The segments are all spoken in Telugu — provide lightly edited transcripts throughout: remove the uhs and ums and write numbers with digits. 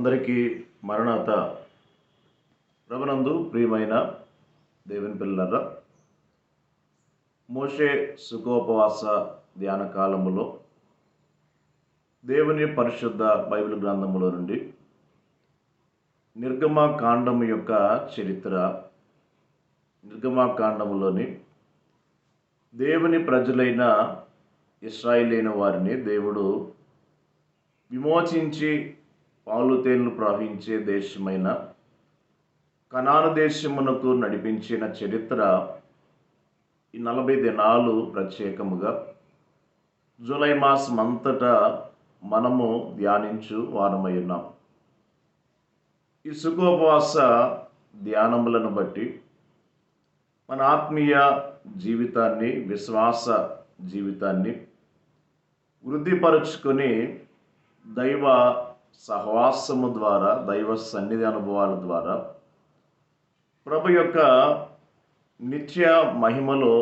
అందరికీ మరణాత. ప్రభునందు ప్రియమైన దేవుని పిల్లలారా, మోషే సుఖోపవాస ధ్యాన కాలములో దేవుని పరిశుద్ధ బైబిల్ గ్రంథములో నుండి నిర్గమకాండము యొక్క చరిత్ర, నిర్గమకాండములోని దేవుని ప్రజలైన ఇశ్రాయేలీన వారిని దేవుడు విమోచించి పాలు తేనెలు ప్రవహించే దేశమైన కనాను దేశమునకు నడిపించిన చరిత్ర ఈ 40 దినాలు ప్రత్యేకముగా జూలై మాసం అంతటా మనము ధ్యానించు వారమై ఉన్నాం. ఈ సుఖోపవాస ధ్యానములను బట్టి మన ఆత్మీయ జీవితాన్ని, విశ్వాస జీవితాన్ని వృద్ధిపరుచుకొని దైవ సహవాసము ద్వారా, దైవ సన్నిధి అనుభవాల ద్వారా ప్రభు యొక్క నిత్య మహిమలో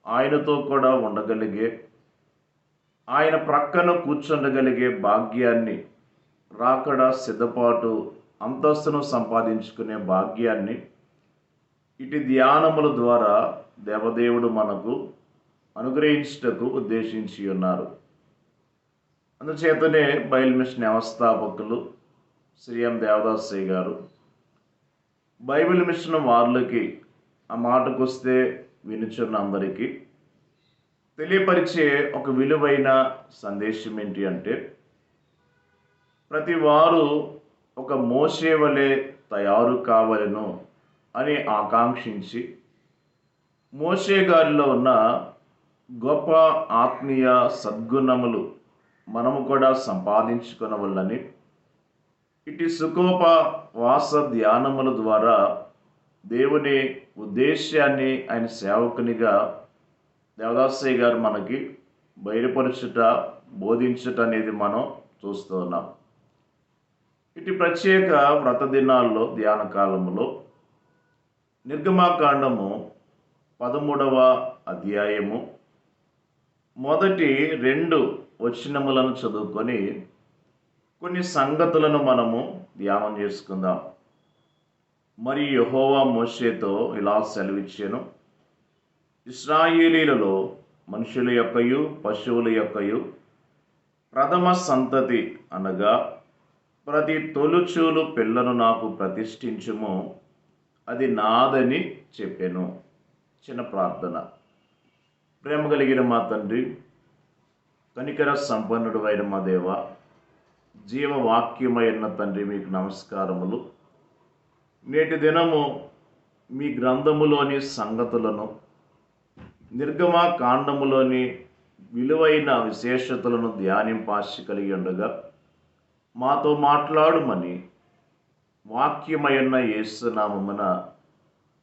ఆయనతో కూడా ఉండగలిగే, ఆయన ప్రక్కన కూర్చుండగలిగే భాగ్యాన్ని, రాకడ సిద్ధపాటు అంతస్తును సంపాదించుకునే భాగ్యాన్ని ఇటు ధ్యానముల ద్వారా దేవదేవుడు మనకు అనుగ్రహించుటకు ఉద్దేశించి ఉన్నారు. అందుచేతనే బైబిల్ మిషన్ వ్యవస్థాపకులు శ్రీ ఎం దేవదాసయ్య గారు బైబిల్ మిషన్ వార్లకి, ఆ మాటకొస్తే వినుచున్న అందరికీ తెలియపరిచే ఒక విలువైన సందేశం ఏంటి అంటే, ప్రతి వారు ఒక మోషే వలె తయారు కావాలను అని ఆకాంక్షించి మోషే గారిలో ఉన్న గొప్ప ఆత్మీయ సద్గుణములు మనము కూడా సంపాదించుకొనవలని ఇటు సుఖోపవాస ధ్యానముల ద్వారా దేవుని ఉద్దేశాన్ని, ఆయన సేవకునిగా దేవదాసయ్య గారు మనకి బయలుపరచుట, బోధించుట అనేది మనం చూస్తూ ఉన్నాం. ఇటు ప్రత్యేక వ్రత దినాల్లో ధ్యాన కాలంలో నిర్గమకాండము 13వ అధ్యాయము మొదటి 2 వచనములను చదువుకొని కొన్ని సంగతులను మనము ధ్యానం చేసుకుందాం. మరి యెహోవా మోషేతో ఇలా సెలవిచ్చెను, ఇశ్రాయేలీలలో మనుషుల యొక్కయు పశువుల యొక్కయు ప్రథమ సంతతి అనగా ప్రతి తొలుచూలు పిల్లను నాకు ప్రతిష్ఠించుము, అది నాదని చెప్పెను. చిన్న ప్రార్థన. ప్రేమ కలిగిన మా తండ్రి, కనికర సంపన్నుడు అయిన మా దేవ, జీవవాక్యమైన తండ్రి, మీకు నమస్కారములు. నేటి దినము మీ గ్రంథములోని సంగతులను, నిర్గమకాండములోని విలువైన విశేషతలను ధ్యానింపాశ కలిగి ఉండగా మాతో మాట్లాడుమని వాక్యమైన యేసు నామమున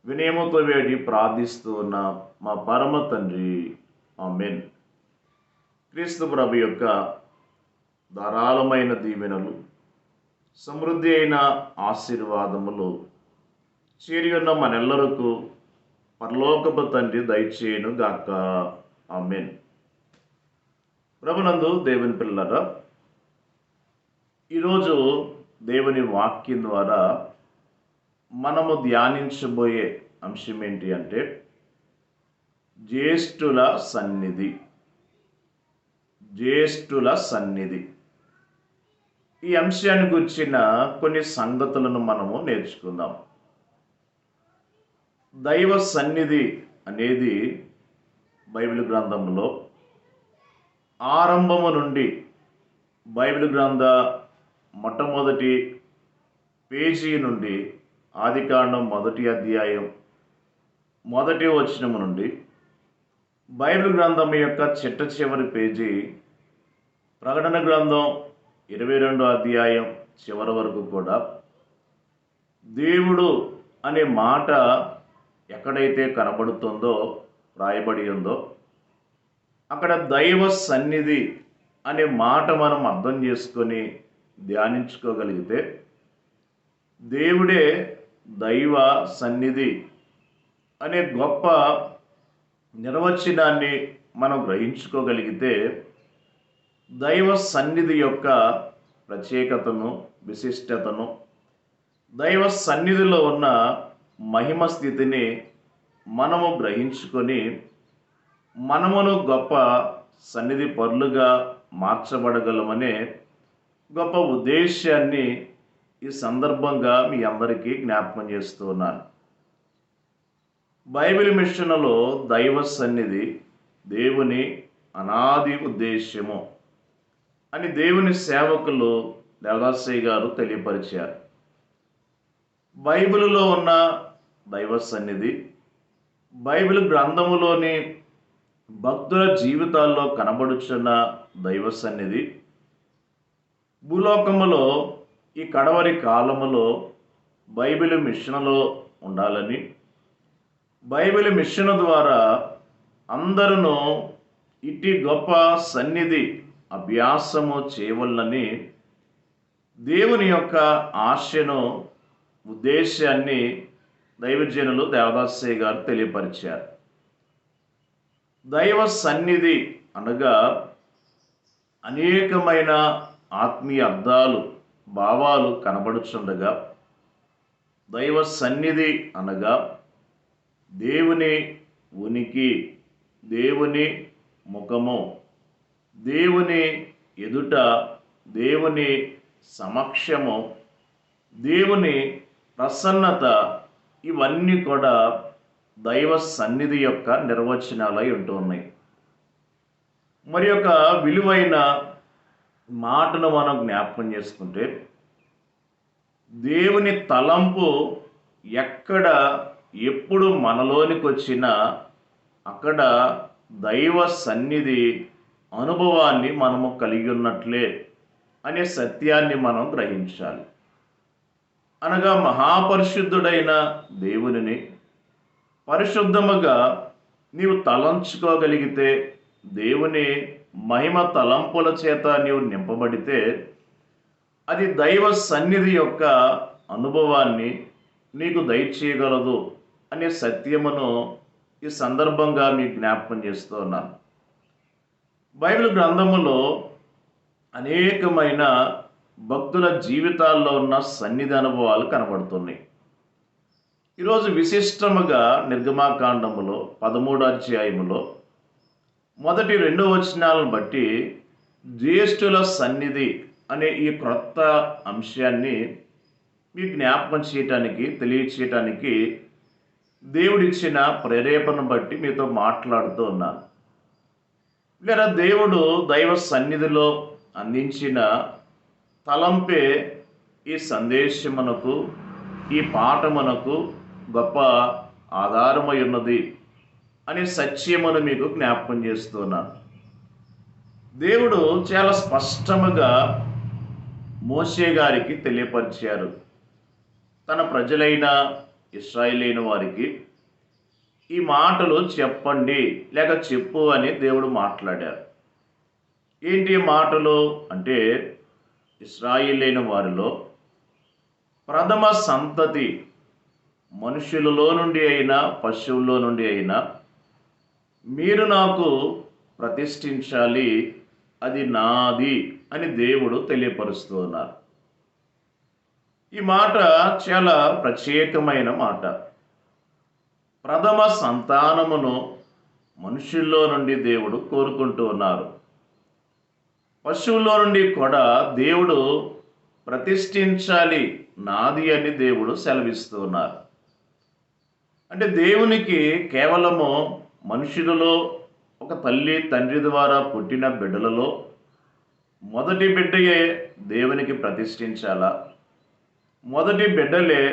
వినయముతో వేడి ప్రార్థిస్తూ ఉన్న మా పరమ తండ్రి, ఆమేన్. క్రీస్తు ప్రభు యొక్క ధారాళమైన దీవెనలు, సమృద్ధి అయిన ఆశీర్వాదములు చేరి ఉన్న మనెల్లరకు పరలోకపు తండ్రి దయచేయును గాక, ఆమేన్. ప్రభునందు దేవుని పిల్లలారా, ఈరోజు దేవుని వాక్యం ద్వారా మనము ధ్యానించబోయే అంశం ఏంటి అంటే, జ్యేష్ఠుల సన్నిధి. జ్యేష్ఠుల సన్నిధి. ఈ అంశాన్ని గురించిన కొన్ని సంగతులను మనము నేర్చుకుందాం. దైవ సన్నిధి అనేది బైబిల్ గ్రంథంలో ఆరంభము నుండి, బైబిల్ గ్రంథ మొట్టమొదటి పేజీ నుండి, ఆదికాండం 1వ అధ్యాయం 1వ వచనము నుండి బైబిల్ గ్రంథం యొక్క చిట్ట చివరి పేజీ ప్రకటన గ్రంథం 22వ అధ్యాయం చివరి వరకు కూడా దేవుడు అనే మాట ఎక్కడైతే కనబడుతుందో, రాయబడి ఉందో, అక్కడ దైవ సన్నిధి అనే మాట మనం అర్థం చేసుకొని ధ్యానించుకోగలిగితే, దేవుడే దైవ సన్నిధి అనే గొప్ప నిర్వచనాన్ని మనం గ్రహించుకోగలిగితే, దైవ సన్నిధి యొక్క ప్రత్యేకతను, విశిష్టతను, దైవ సన్నిధిలో ఉన్న మహిమ స్థితిని మనము గ్రహించుకొని మనమును గొప్ప సన్నిధి పరులుగా మార్చబడగలమనే గొప్ప ఉద్దేశాన్ని ఈ సందర్భంగా మీ అందరికీ జ్ఞాపకం చేస్తూ ఉన్నాను. బైబిల్ మిషన్లో దైవ సన్నిధి దేవుని అనాది ఉద్దేశ్యము అని దేవుని సేవకులు దేవదాసయ్య గారు తెలియపరిచారు. బైబిల్లో ఉన్న దైవ సన్నిధి బైబిల్ గ్రంథములోని భక్తుల జీవితాల్లో కనబడుచున్న దైవ సన్నిధి భూలోకములో ఈ కడవరి కాలములో బైబిల్ మిషన్లో ఉండాలని, బైబిల్ మిషన్ ద్వారా అందరూ ఇట్టి గొప్ప సన్నిధి అభ్యాసము చేయవలనని దేవుని యొక్క ఆశను, ఉద్దేశాన్ని దైవజనులు దేవదాసయ్య గారు తెలియపరిచారు. దైవ సన్నిధి అనగా అనేకమైన ఆత్మీయ అర్థాలు, భావాలు కనబడుచుండగా, దైవ సన్నిధి అనగా దేవుని ఉనికి, దేవుని ముఖము, దేవుని ఎదుట, దేవుని సమక్షము, దేవుని ప్రసన్నత, ఇవన్నీ కూడా దైవ సన్నిధి యొక్క నిర్వచనాలై ఉంటున్నాయి. మరి యొక్క విలువైన మాటను మనం జ్ఞాపకం చేసుకుంటే, దేవుని తలంపు ఎక్కడ ఎప్పుడు మనలోనికి వచ్చినా అక్కడ దైవ సన్నిధి అనుభవాన్ని మనము కలిగి ఉన్నట్లే అనే సత్యాన్ని మనం గ్రహించాలి. అనగా మహాపరిశుద్ధుడైన దేవునిని పరిశుద్ధముగా నీవు తలంచుకోగలిగితే, దేవుని మహిమ తలంపుల చేత నీవు నింపబడితే, అది దైవ సన్నిధి యొక్క అనుభవాన్ని నీకు దయచేయగలదు అనే సత్యమును ఈ సందర్భంగా మీకు జ్ఞాపకం చేస్తూ ఉన్నాను. బైబిల్ గ్రంథములో అనేకమైన భక్తుల జీవితాల్లో ఉన్న సన్నిధి అనుభవాలు కనబడుతున్నాయి. ఈరోజు విశిష్టముగా నిర్గమాకాండములో 13వ అధ్యాయములో మొదటి 2 వచనాలను బట్టి జ్యేష్ఠుల సన్నిధి అనే ఈ క్రొత్త అంశాన్ని మీకు జ్ఞాపకం చేయటానికి, తెలియచేయటానికి దేవుడిచ్చిన ప్రేరేపణ బట్టి మీతో మాట్లాడుతూ ఉన్నాను. లేదా దేవుడు దైవ సన్నిధిలో అందించిన తలంపే ఈ సందేశమునకు, ఈ పాఠమునకు గొప్ప ఆధారమై ఉన్నది అనే సత్యమును మీకు జ్ఞాపకం చేస్తున్నాను. దేవుడు చాలా స్పష్టముగా మోషే గారికి తెలియపరిచారు. తన ప్రజలైన ఇశ్రాయేలీయుల వారికి ఈ మాటలు చెప్పండి లేక చెప్పు అని దేవుడు మాట్లాడారు. ఏంటి మాటలు అంటే, ఇశ్రాయేలీయుల వారిలో ప్రథమ సంతతి, మనుషులలో నుండి అయినా పశువుల్లో నుండి అయినా మీరు నాకు ప్రతిష్ఠించాలి, అది నాది అని దేవుడు తెలియపరుస్తూ ఉన్నారు. ఈ మాట చాలా ప్రత్యేకమైన మాట. ప్రథమ సంతానమును మనుషుల్లో నుండి దేవుడు కోరుకుంటూ ఉన్నారు. పశువుల్లో నుండి కూడా దేవుడు ప్రతిష్ఠించాలి, నాది అని దేవుడు సెలవిస్తూ ఉన్నారు. అంటే దేవునికి కేవలము మనుషులలో ఒక తల్లి తండ్రి ద్వారా పుట్టిన బిడ్డలలో మొదటి బిడ్డయే దేవునికి ప్రతిష్ఠించాలా, మొదటి బిడ్డలే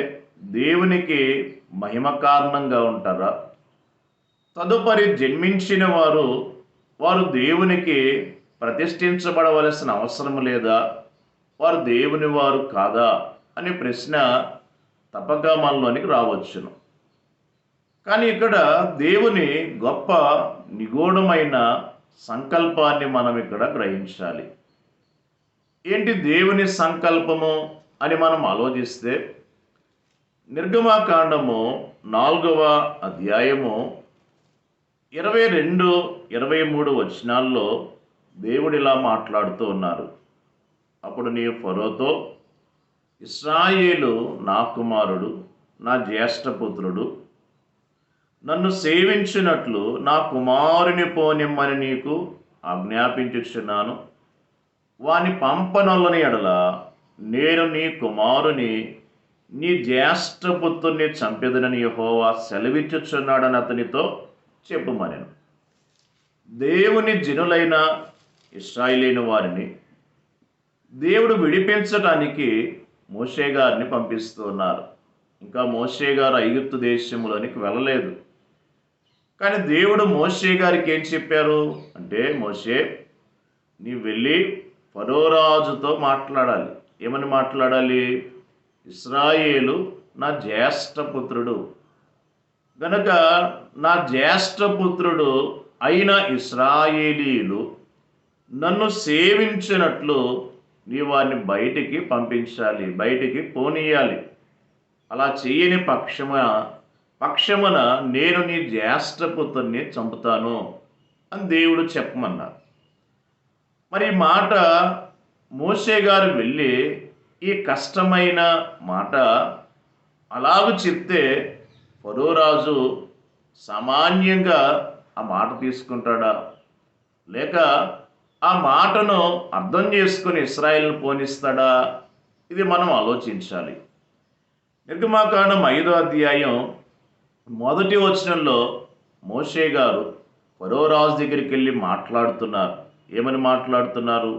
దేవునికి మహిమ కారణంగా ఉంటారా, తదుపరి జన్మించిన వారు దేవునికి ప్రతిష్ఠించబడవలసిన అవసరం లేదా, వారు దేవుని వారు కాదా అనే ప్రశ్న తప్పక మనలోనికి రావచ్చును. కానీ ఇక్కడ దేవుని గొప్ప నిగూఢమైన సంకల్పాన్ని మనం ఇక్కడ గ్రహించాలి. ఏంటి దేవుని సంకల్పము అని మనం ఆలోచిస్తే, నిర్గమాకాండము 4వ అధ్యాయము 22, 23 వచనాల్లో దేవుడిలా మాట్లాడుతూ ఉన్నారు. అప్పుడు నీవు ఫరోతో, ఇశ్రాయేలు నా కుమారుడు, నా జ్యేష్ఠపుత్రుడు, నన్ను సేవించినట్లు నా కుమారుని పోనిమ్మని నీకు ఆజ్ఞాపించుచున్నాను. వాని పంపనొల్లని ఎడల నేను నీ కుమారుని, నీ జ్యేష్ఠపుత్రుని చంపెదనని యెహోవా సెలవిచ్చుచున్నాడని అతనితో చెప్పుమనెను. దేవుని జనులైన ఇశ్రాయేలీయుల వారిని దేవుడు విడిపించటానికి మోషే గారిని పంపిస్తూ ఉన్నారు. ఇంకా మోషే గారు ఐగుప్తు దేశంలోనికి వెళ్ళలేదు. కానీ దేవుడు మోషే గారికి ఏం చెప్పారు అంటే, మోషే నీవు వెళ్ళి ఫరో రాజుతో మాట్లాడాలి. ఏమని మాట్లాడాలి? ఇశ్రాయేలు నా జ్యేష్ఠపుత్రుడు గనక నా జ్యేష్ఠపుత్రుడు అయిన ఇశ్రాయేలీయులు నన్ను సేవించినట్లు నీ వారిని బయటికి పంపించాలి, బయటికి పోనీయాలి. అలా చేయని పక్షమున నేను నీ జ్యేష్ఠపుత్రుని చంపుతాను అని దేవుడు చెప్పమన్నారు. మరి ఈ మాట మోషే గారు వెళ్ళి ఈ కష్టమైన మాట అలాగూ చెప్తే ఫరో రాజు సామాన్యంగా ఆ మాట తీసుకుంటాడా? లేక ఆ మాటను అర్థం చేసుకుని ఇశ్రాయేలును పోనిస్తాడా? ఇది మనం ఆలోచించాలి. నిర్గమాకాండం 5వ అధ్యాయం 1వ వచనంలో మోషే గారు ఫరో రాజు దగ్గరికి వెళ్ళి మాట్లాడుతున్నారు. ఏమని మాట్లాడుతున్నారు?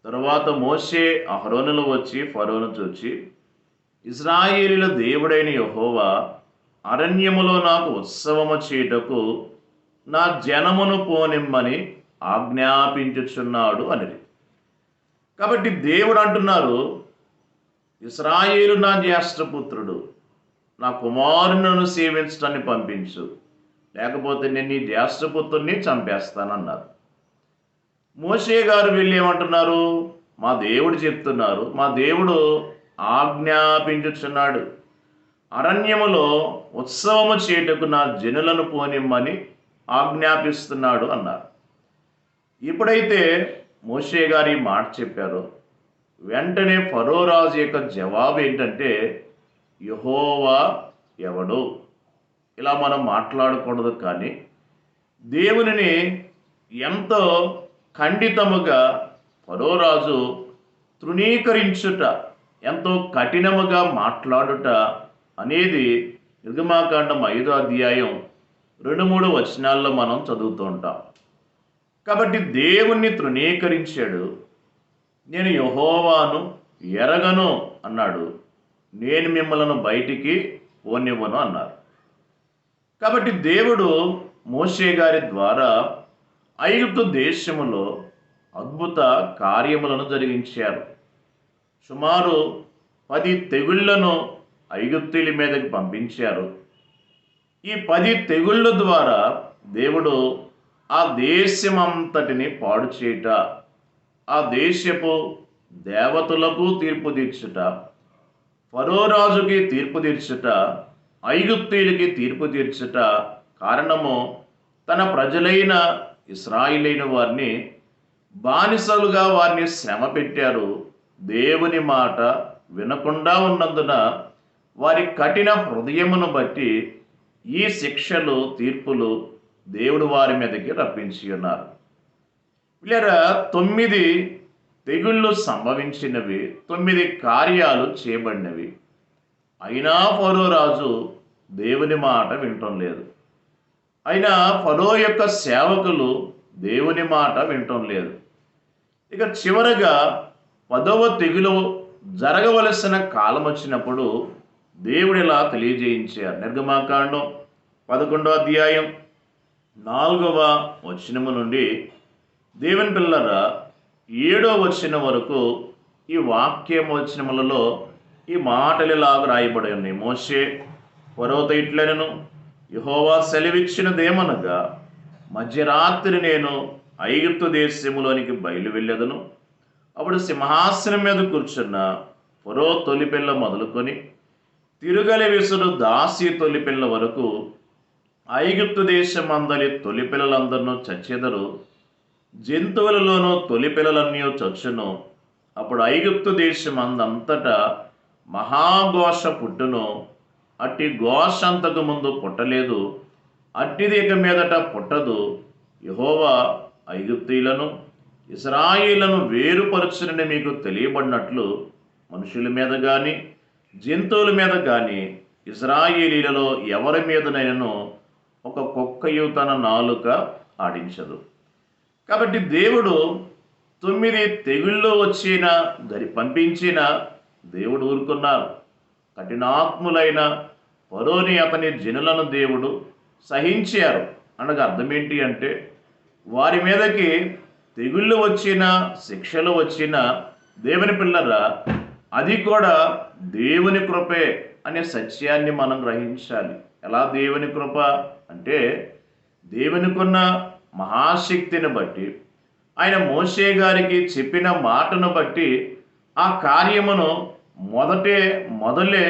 తరువాత మోషే అహరోనులు వచ్చి ఫరోను చూచి, ఇశ్రాయేలీయుల దేవుడైన యెహోవా అరణ్యములో నాకు ఉత్సవము చేయుటకు నా జనమును పోనిమ్మని ఆజ్ఞాపించుచున్నాడు అనేది. కాబట్టి దేవుడు అంటున్నారు, ఇశ్రాయేలు నా జ్యేష్ఠపుత్రుడు, నా కుమారుని సేవించడాన్ని పంపించు, లేకపోతే నేను నీ జ్యేష్ఠపుత్రుని చంపేస్తానన్నారు. మోషే గారు వెళ్ళి ఏమంటున్నారు? మా దేవుడు చెప్తున్నారు, మా దేవుడు ఆజ్ఞాపించుచున్నాడు, అరణ్యములో ఉత్సవము చేయుటకు నా జనులను పోనిమ్మని ఆజ్ఞాపిస్తున్నాడు అన్నారు. ఎప్పుడైతే మోషే గారు ఈ మాట చెప్పారో వెంటనే ఫరో రాజు యొక్క జవాబు ఏంటంటే, యెహోవా ఎవడు? ఇలా మనం మాట్లాడకూడదు. కానీ దేవునిని ఎంతో ఖండితముగా ఫరో రాజు తృణీకరించుట, ఎంతో కఠినముగా మాట్లాడుట అనేది నిర్గమాకాండం 5వ అధ్యాయం 2-3 వచనాల్లో మనం చదువుతూ ఉంటాం. కాబట్టి దేవుణ్ణి తృణీకరించాడు. నేను యెహోవాను ఎరగను అన్నాడు. నేను మిమ్మలను బయటికి పోనివ్వను అన్నారు. కాబట్టి దేవుడు మోషే గారి ద్వారా ఐగుప్తు దేశములో అద్భుత కార్యములను జరిగించారు. సుమారు 10 తెగుళ్లను ఐగుప్తీయుల మీదకి పంపించారు. ఈ 10 తెగుళ్ళ ద్వారా దేవుడు ఆ దేశమంతటిని పాడు చేయుట, ఆ దేశపు దేవతలకు తీర్పు తీర్చుట, ఫరో రాజుకి తీర్పు తీర్చుట, ఐగుప్తీయులకి తీర్పు తీర్చుట కారణము తన ప్రజలైన ఇశ్రాయేలీయుల వారిని బానిసలుగా వారిని శ్రమ పెట్టారు. దేవుని మాట వినకుండా ఉన్నందున వారి కఠిన హృదయమును బట్టి ఈ శిక్షలు, తీర్పులు దేవుడు వారి మీదకి రప్పించి ఉన్నారు. వీళ్ళరా 9 తెగుళ్ళు సంభవించినవి, 9 కార్యాలు చేయబడినవి. అయినా ఫరో రాజు దేవుని మాట వినటం లేదు. అయినా ఫరో యొక్క సేవకులు దేవుని మాట వినటం లేదు. ఇక చివరగా 10వ తెగులు జరగవలసిన కాలం వచ్చినప్పుడు దేవుడు ఇలా తెలియజేయించారు. నిర్గమాకాండం 11వ అధ్యాయం 4వ వచనము నుండి దేవుని పిల్లరా 7వ వచనం వరకు ఈ వాక్యం వచనములలో ఈ మాటలు ఇలాగా రాయబడి ఉన్నాయి. మోషే ఫరోతో ఇట్లనెను, యెహోవా సెలవిచ్చినదేమనగా, మధ్యరాత్రి నేను ఐగుప్తు దేశములోనికి బయలు వెళ్ళెదను. అప్పుడు సింహాసనం మీద కూర్చున్న ఫరో తొలిపిల్ల మొదలుకొని తిరుగలి విసురు దాసి తొలిపిల్ల వరకు ఐగుప్తు దేశమందలి తొలిపిల్లలందరినూ చచ్చెదరు. జంతువులలోనూ తొలిపిల్లలన్నీ చచ్చును. అప్పుడు ఐగుప్తు దేశం అందంతటా మహాఘోష పుట్టును. అట్టి ఘోష అంతకు ముందు పుట్టలేదు, అట్టిది ఇక మీదట పుట్టదు. యెహోవా ఐగుప్తీయులను ఇశ్రాయేలును వేరుపరచునని మీకు తెలియబడినట్లు మనుషుల మీద కానీ జంతువుల మీద కానీ ఇశ్రాయేలీలలో ఎవరి మీదనైనను ఒక కుక్కయు తన నాలుక ఆడించదు. కాబట్టి దేవుడు 9 తెగుళ్ళు వచ్చిన పంపించిన దేవుడు ఊరుకున్నారు. కఠినాత్ములైన ఫరోని అతని జనులను దేవుడు సహించారు. అనగా అర్థం ఏంటి అంటే, వారి మీదకి తెగుళ్ళు వచ్చిన శిక్షలు వచ్చిన దేవుని పిల్లరా, అది కూడా దేవుని కృపే అనే సత్యాన్ని మనం గ్రహించాలి. ఎలా దేవుని కృప అంటే, దేవునికున్న మహాశక్తిని బట్టి, ఆయన మోషే గారికి చెప్పిన మాటను బట్టి ఆ కార్యమును మొదలే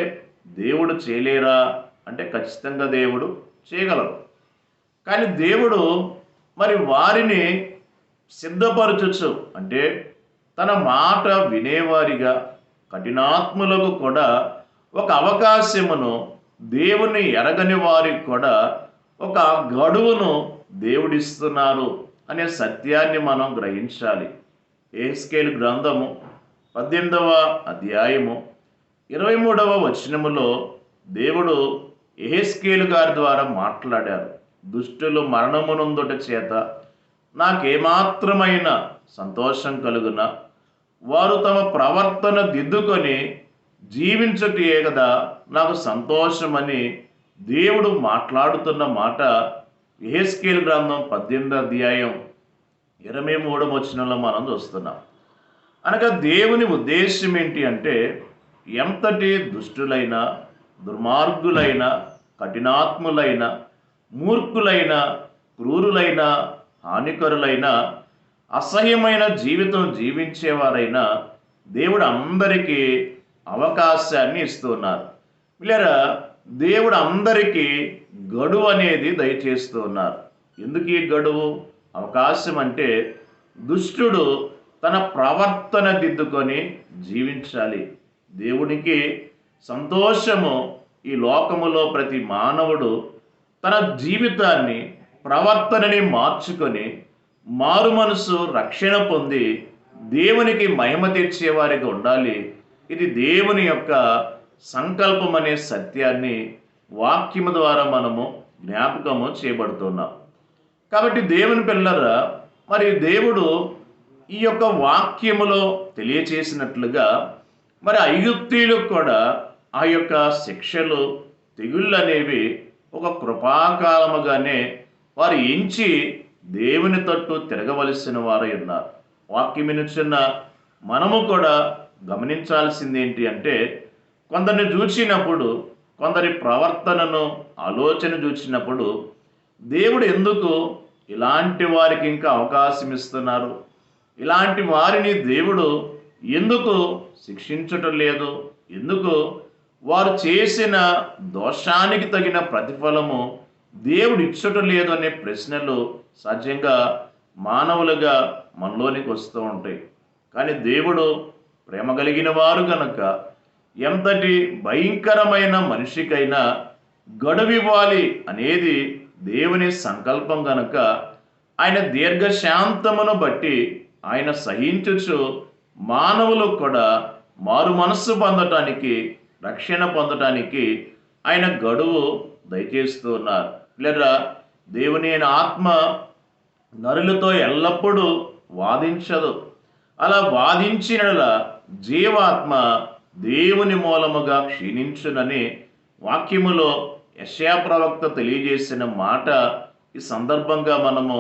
దేవుడు చేయలేరా అంటే ఖచ్చితంగా దేవుడు చేయగలరు. కానీ దేవుడు మరి వారిని సిద్ధపరచుచు అంటే తన మాట వినేవారిగా కఠినాత్ములకు కూడా ఒక అవకాశమును, దేవుని ఎరగని వారికి కూడా ఒక గడువును దేవుడిస్తున్నారు అనే సత్యాన్ని మనం గ్రహించాలి. యెహెజ్కేలు గ్రంథము 18వ అధ్యాయము 23వ వచనములో దేవుడు యెహెజ్కేలు గారి ద్వారా మాట్లాడారు. దుష్టులు మరణమునందుట చేత నాకేమాత్రమైన సంతోషం కలుగున, వారు తమ ప్రవర్తన దిద్దుకొని జీవించుటే కదా నాకు సంతోషమని దేవుడు మాట్లాడుతున్న మాట యెహెజ్కేలు గ్రంథం 18వ అధ్యాయం 23వ వచనంలో మనం చూస్తున్నాం. అనగా దేవుని ఉద్దేశం ఏంటి అంటే, ఎంతటి దుష్టులైన, దుర్మార్గులైన, కఠినాత్ములైన, మూర్ఖులైన, క్రూరులైన, హానికరులైన, అసహ్యమైన జీవితం జీవించేవారైనా దేవుడు అందరికీ అవకాశాన్ని ఇస్తున్నారు. పిల్లరా, దేవుడు అందరికీ గడువు అనేది దయచేస్తూ ఉన్నారు. ఎందుకు ఈ గడువు అవకాశం అంటే, దుష్టుడు తన ప్రవర్తన దిద్దుకొని జీవించాలి. దేవునికి సంతోషము ఈ లోకములో ప్రతి మానవుడు తన జీవితాన్ని, ప్రవర్తనని మార్చుకొని మారు మనసు రక్షణ పొంది దేవునికి మహిమ తెచ్చేవారిగా ఉండాలి. ఇది దేవుని యొక్క సంకల్పం అనే సత్యాన్ని వాక్యము ద్వారా మనము జ్ఞాపకము చేయబడుతున్నాం. కాబట్టి దేవుని పిల్లరా, మరి దేవుడు ఈ యొక్క వాక్యములో తెలియచేసినట్లుగా మరి ఐగుప్తీయులకు కూడా ఆ యొక్క శిక్షలు, తెగుళ్ళు అనేవి ఒక కృపాకాలముగానే వారు ఎంచి దేవుని తట్టు తిరగవలసిన వారై ఉన్నారు. వాక్యం వినుచున్న మనము కూడా గమనించాల్సింది ఏంటి అంటే, కొందరిని చూచినప్పుడు, కొందరి ప్రవర్తనను, ఆలోచన చూచినప్పుడు దేవుడు ఎందుకు ఇలాంటి వారికి ఇంకా అవకాశం ఇస్తున్నారు, ఇలాంటి వారిని దేవుడు ఎందుకు శిక్షించటం లేదు, ఎందుకు వారు చేసిన దోషానికి తగిన ప్రతిఫలము దేవుడు ఇచ్చటం లేదు అనే ప్రశ్నలు సహజంగా మానవులుగా మనలోనికి వస్తూ ఉంటాయి. కానీ దేవుడు ప్రేమ కలిగిన వారు గనక ఎంతటి భయంకరమైన మనిషికైనా గడువివ్వాలి అనేది దేవుని సంకల్పం గనక ఆయన దీర్ఘశాంతమును బట్టి ఆయన సహించుచు మానవులు కూడా మారు మనస్సు పొందటానికి, రక్షణ పొందటానికి ఆయన గడువు దయచేస్తూ ఉన్నారు. లేదా దేవుని ఆత్మ నరులతో ఎల్లప్పుడూ వాదించదు. అలా వాదించిన జీవాత్మ దేవుని మూలముగా క్షీణించునని వాక్యములో యెషయా ప్రవక్త తెలియజేసిన మాట ఈ సందర్భంగా మనము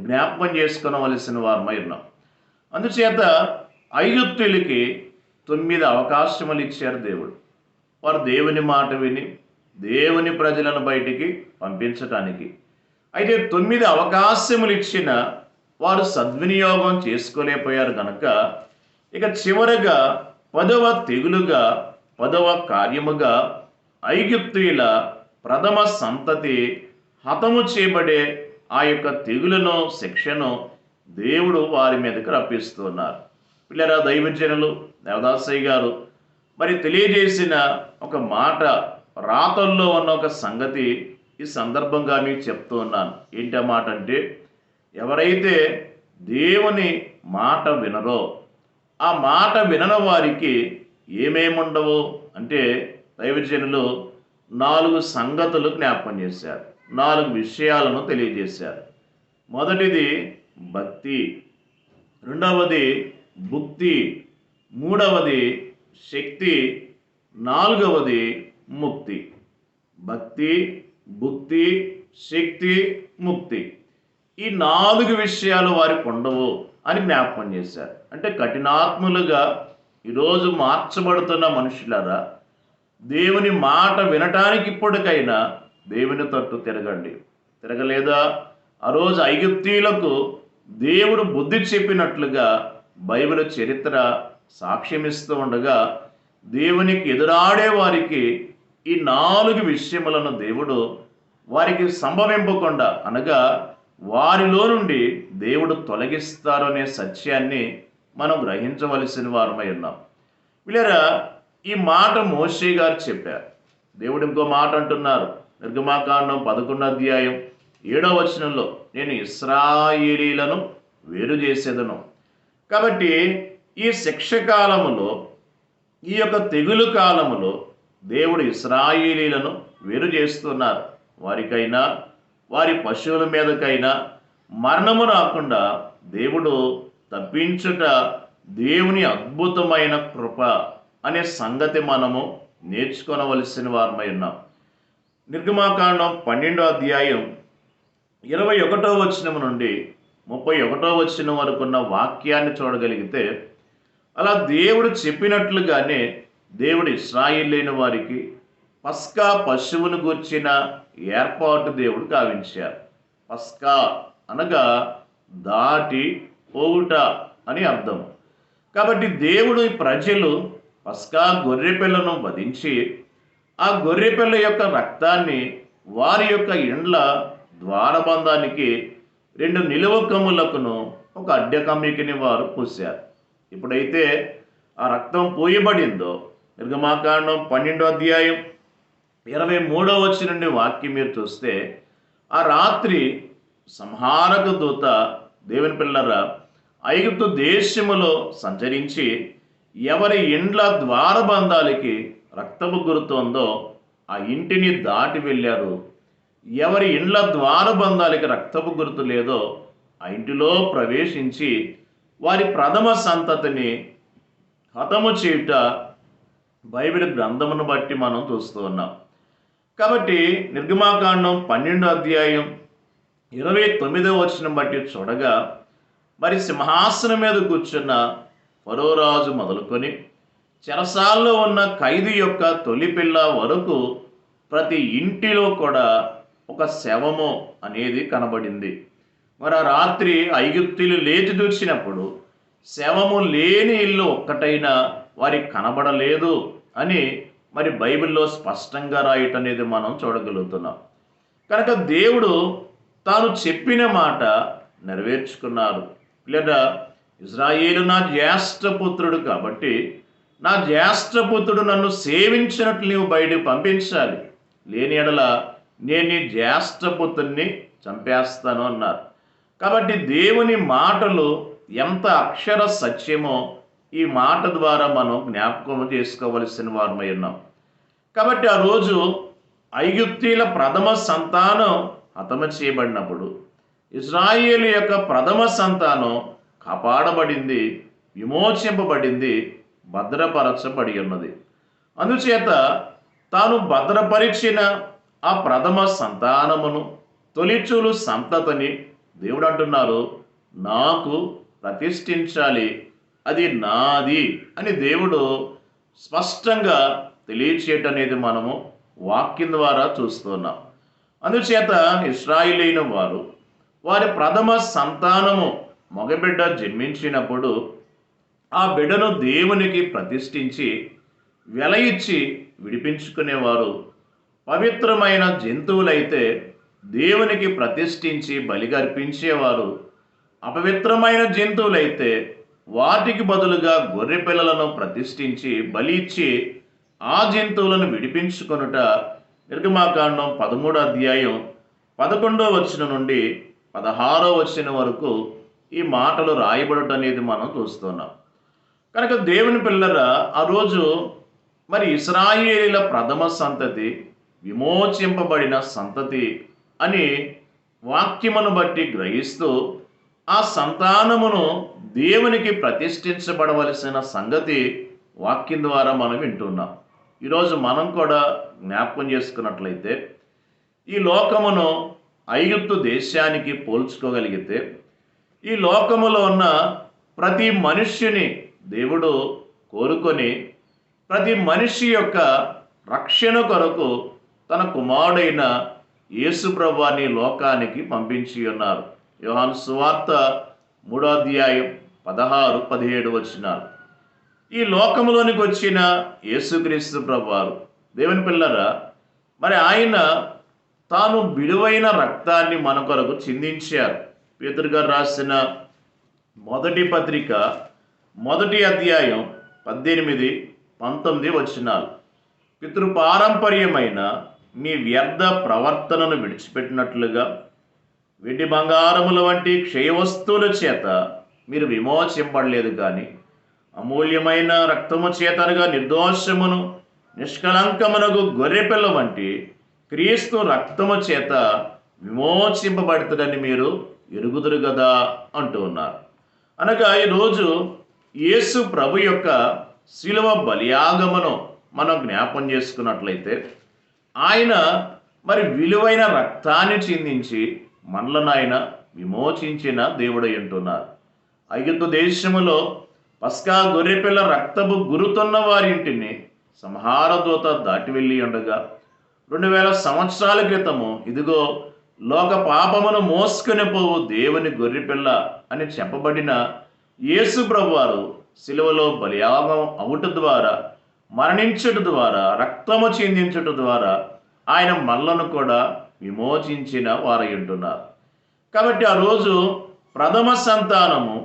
జ్ఞాపకం చేసుకునవలసిన వారమై ఉన్నాం. అందుచేత ఐగుప్తులకి 9 అవకాశములు ఇచ్చారు దేవుడు. వారు దేవుని మాట విని దేవుని ప్రజలను బయటికి పంపించటానికి. అయితే 9 అవకాశములు ఇచ్చిన వారు సద్వినియోగం చేసుకోలేకపోయారు కనుక ఇక చివరగా 10వ తెగులుగా, 10వ కార్యముగా ఐగుప్తీయుల ప్రథమ సంతతి హతము చేయబడే ఆ యొక్క తెగులను, శిక్షను దేవుడు వారి మీదకి రప్పిస్తున్నారు. పిల్లరా దైవజనులు దేవదాసయ్య గారు మరి తెలియజేసిన ఒక మాట, రాతల్లో ఉన్న ఒక సంగతి ఈ సందర్భంగా మీకు చెప్తూ ఉన్నాను. ఏంటి ఆ మాట అంటే, ఎవరైతే దేవుని మాట వినరో ఆ మాట వినని వారికి ఏమేముండవు అంటే, దైవజనులు 4 సంగతులు జ్ఞాపకం చేశారు, 4 విషయాలను తెలియజేశారు. మొదటిది భక్తి, రెండవది భుక్తి, మూడవది శక్తి, నాలుగవది ముక్తి. భక్తి, భుక్తి, శక్తి, ముక్తి, ఈ 4 విషయాలు వారికి ఉండవు అని జ్ఞాపకం చేశారు. అంటే కఠినాత్ములుగా ఈరోజు మార్చబడుతున్న మనుషులారా, దేవుని మాట వినటానికి ఇప్పటికైనా దేవుని తట్టు తిరగండి. తిరగలేదా? ఆ రోజు ఐగుప్తీయులకు దేవుడు బుద్ధి చెప్పినట్లుగా బైబిల్ చరిత్ర సాక్ష్యమిస్తూ ఉండగా, దేవునికి ఎదురాడే వారికి ఈ 4 విషయములను దేవుడు వారికి సంభవింపకుండా, అనగా వారిలో నుండి దేవుడు తొలగిస్తారు అనే సత్యాన్ని మనం గ్రహించవలసిన వారమై ఉన్నాం. వీళ్ళరా, ఈ మాట మోషే గారు చెప్పారు. దేవుడు ఇంకో మాట అంటున్నారు, నిర్గమాకాండం 11వ అధ్యాయం 7వ వచనంలో, నేను ఇశ్రాయేలీలను వేరు చేసేదను. కాబట్టి ఈ శిక్ష కాలములో, ఈ యొక్క తెగులు కాలములో దేవుడు ఇశ్రాయేలీలను వేరు చేస్తున్నారు. వారికైనా వారి పశువుల మీదకైనా మరణము రాకుండా దేవుడు తప్పించుట దేవుని అద్భుతమైన కృప అనే సంగతి మనము నేర్చుకోవలసిన వారమై ఉన్నాం. నిర్గమాకాండం 12వ అధ్యాయం 21వ వచనం నుండి 31వ వచనం వరకు ఉన్న వాక్యాన్ని చూడగలిగితే, అలా దేవుడు చెప్పినట్లుగానే దేవుడు ఇశ్రాయేలీయులైన వారికి పస్కా పశువును గూర్చిన ఏర్పాటు దేవుడు గావించారు. పస్కా అనగా దాటి పోవుట అని అర్థం. కాబట్టి దేవుడు, ఈ ప్రజలు పస్కా గొర్రెపిల్లను వధించి ఆ గొర్రెపిల్ల యొక్క రక్తాన్ని వారి యొక్క ఇండ్ల ద్వారబంధానికి 2 నిలువ కమ్ములకును ఒక అడ్డకమ్మికిని వారు పూశారు. ఎప్పుడైతే ఆ రక్తం పోయబడిందో, నిర్గమాకాండం 12వ అధ్యాయం 23వ వచనం నుండి వాక్యం మీరు చూస్తే, ఆ రాత్రి సంహారక దూత దేవుని పిల్లరా ఐగుప్తు దేశములో సంచరించి ఎవరి ఇండ్ల ద్వారబంధాలకి రక్తము గురుతోందో ఆ ఇంటిని దాటి వెళ్ళారు. ఎవరి ఇండ్ల ద్వారబంధాలకి రక్తపు గుర్తు లేదో ఆ ఇంటిలో ప్రవేశించి వారి ప్రథమ సంతతిని హతము చేయుట బైబిల్ గ్రంథమును బట్టి మనం చూస్తూ ఉన్నాం. కాబట్టి నిర్గమాకాండం 12వ అధ్యాయం 29వ వచనం బట్టి చూడగా, మరి సింహాసనం మీద కూర్చున్న ఫరో రాజు మొదలుకొని చెరసాల్లో ఉన్న ఖైదీ యొక్క తొలి పిల్ల వరకు ప్రతి ఇంటిలో కూడా ఒక శవము అనేది కనబడింది. మరి ఆ రాత్రి ఐగుప్తీయులు లేచి చూసినప్పుడు శవము లేని ఇల్లు ఒక్కటైనా వారికి కనబడలేదు అని మరి బైబిల్లో స్పష్టంగా రాయటం అనేది మనం చూడగలుగుతున్నాం. కనుక దేవుడు తాను చెప్పిన మాట నెరవేర్చుకున్నారు. లేదా ఇశ్రాయేలు నా జ్యేష్ఠపుత్రుడు కాబట్టి నా జ్యేష్ఠపుత్రుడు నన్ను సేవించినట్లు నీవు బయటకు పంపించాలి, లేని ఎడల నేను నీ జ్యేష్ఠపుత్రుని చంపేస్తాను అన్నారు. కాబట్టి దేవుని మాటలు ఎంత అక్షర సత్యమో ఈ మాట ద్వారా మనం జ్ఞాపకం చేసుకోవలసిన వారమై ఉన్నాం. కాబట్టి ఆ రోజు ఐగుప్తీయుల ప్రథమ సంతానం హతము చేయబడినప్పుడు ఇశ్రాయేలు యొక్క ప్రథమ సంతానం కాపాడబడింది, విమోచింపబడింది, భద్రపరచబడి ఉన్నది. అందుచేత తాను భద్రపరిచిన ఆ ప్రథమ సంతానమును, తొలిచూలు సంతతిని దేవుడు అంటున్నారు, నాకు ప్రతిష్ఠించాలి, అది నాది అని దేవుడు స్పష్టంగా తెలియచేయటం అనేది మనము వాక్యం ద్వారా చూస్తున్నాం. అందుచేత ఇశ్రాయేలీయులైన వారు వారి ప్రథమ సంతానము మగబిడ్డ జన్మించినప్పుడు ఆ బిడ్డను దేవునికి ప్రతిష్ఠించి వెల ఇచ్చి విడిపించుకునేవారు. పవిత్రమైన జంతువులైతే దేవునికి ప్రతిష్ఠించి బలిగా అర్పించేవారు. అపవిత్రమైన జంతువులైతే వాటికి బదులుగా గొర్రె పిల్లలను ప్రతిష్ఠించి బలి ఇచ్చి ఆ జంతువులను విడిపించుకొనుట నిర్గమాకాండం 13వ అధ్యాయం 11వ వచనం నుండి 16వ వచనం వరకు ఈ మాటలు రాయబడటం అనేది మనం చూస్తున్నాం. కనుక దేవుని పిల్లరా, ఆ రోజు మరి ఇశ్రాయేలీల ప్రథమ సంతతి విమోచింపబడిన సంతతి అని వాక్యమును బట్టి గ్రహిస్తూ ఆ సంతానమును దేవునికి ప్రతిష్ఠించబడవలసిన సంగతి వాక్యం ద్వారా మనం వింటున్నాం. ఈరోజు మనం కూడా జ్ఞాపకం చేసుకున్నట్లయితే ఈ లోకమును ఐగుప్తు దేశానికి పోల్చుకోగలిగితే ఈ లోకములో ఉన్న ప్రతి మనుష్యుని దేవుడు కోరుకొని ప్రతి మనిషి యొక్క రక్షణ కొరకు తన కుమారుడైన యేసు ప్రభువాని లోకానికి పంపించి ఉన్నారు. యోహాను సువార్త 3వ అధ్యాయం 16, 17 వచనాలు. ఈ లోకములోనికి వచ్చిన యేసుక్రీస్తు ప్రభువారు దేవుని పిల్లరా, మరి ఆయన తాను విలువైన రక్తాన్ని మన కొరకు చిందించారు. పేతురు గారు రాసిన మొదటి పత్రిక 1వ అధ్యాయం 18, 19 వచనాలు. పితృపారంపర్యమైన మీ వ్యర్థ ప్రవర్తనను విడిచిపెట్టినట్లుగా వెండి బంగారముల వంటి క్షయవస్తువుల చేత మీరు విమోచింపడలేదు, కానీ అమూల్యమైన రక్తము చేతనగా నిర్దోషమును నిష్కళంకమునకు గొర్రెపిల్ల వంటి క్రీస్తు రక్తము చేత విమోచింపబడుతుందని మీరు ఎరుగుదురు కదా అంటూ ఉన్నారు. అనగా ఈరోజు యేసు ప్రభు యొక్క శిలువ బలియాగమును మనం జ్ఞాపం చేసుకున్నట్లయితే ఆయన మరి విలువైన రక్తాన్ని చిందించి మనలను ఆయన విమోచించిన దేవుడై ఉంటున్నారు. ఐగుప్తు దేశములో పస్కా గొర్రెపిల్ల రక్తపు గురుతున్న వారింటిని సంహార దూత దాటి వెళ్ళి ఉండగా 2000 సంవత్సరాల క్రితము ఇదిగో లోక పాపమును మోసుకుని పోవు దేవుని గొర్రెపిల్ల అని చెప్పబడిన యేసు ప్రభువారు శిలువలో బలియాగం అవుట ద్వారా, మరణించుట ద్వారా, రక్తము చిందించుట ద్వారా ఆయన మనలను కూడా విమోచించిన వారై ఉంటున్నారు. కాబట్టి ఆ రోజు ప్రథమ సంతానము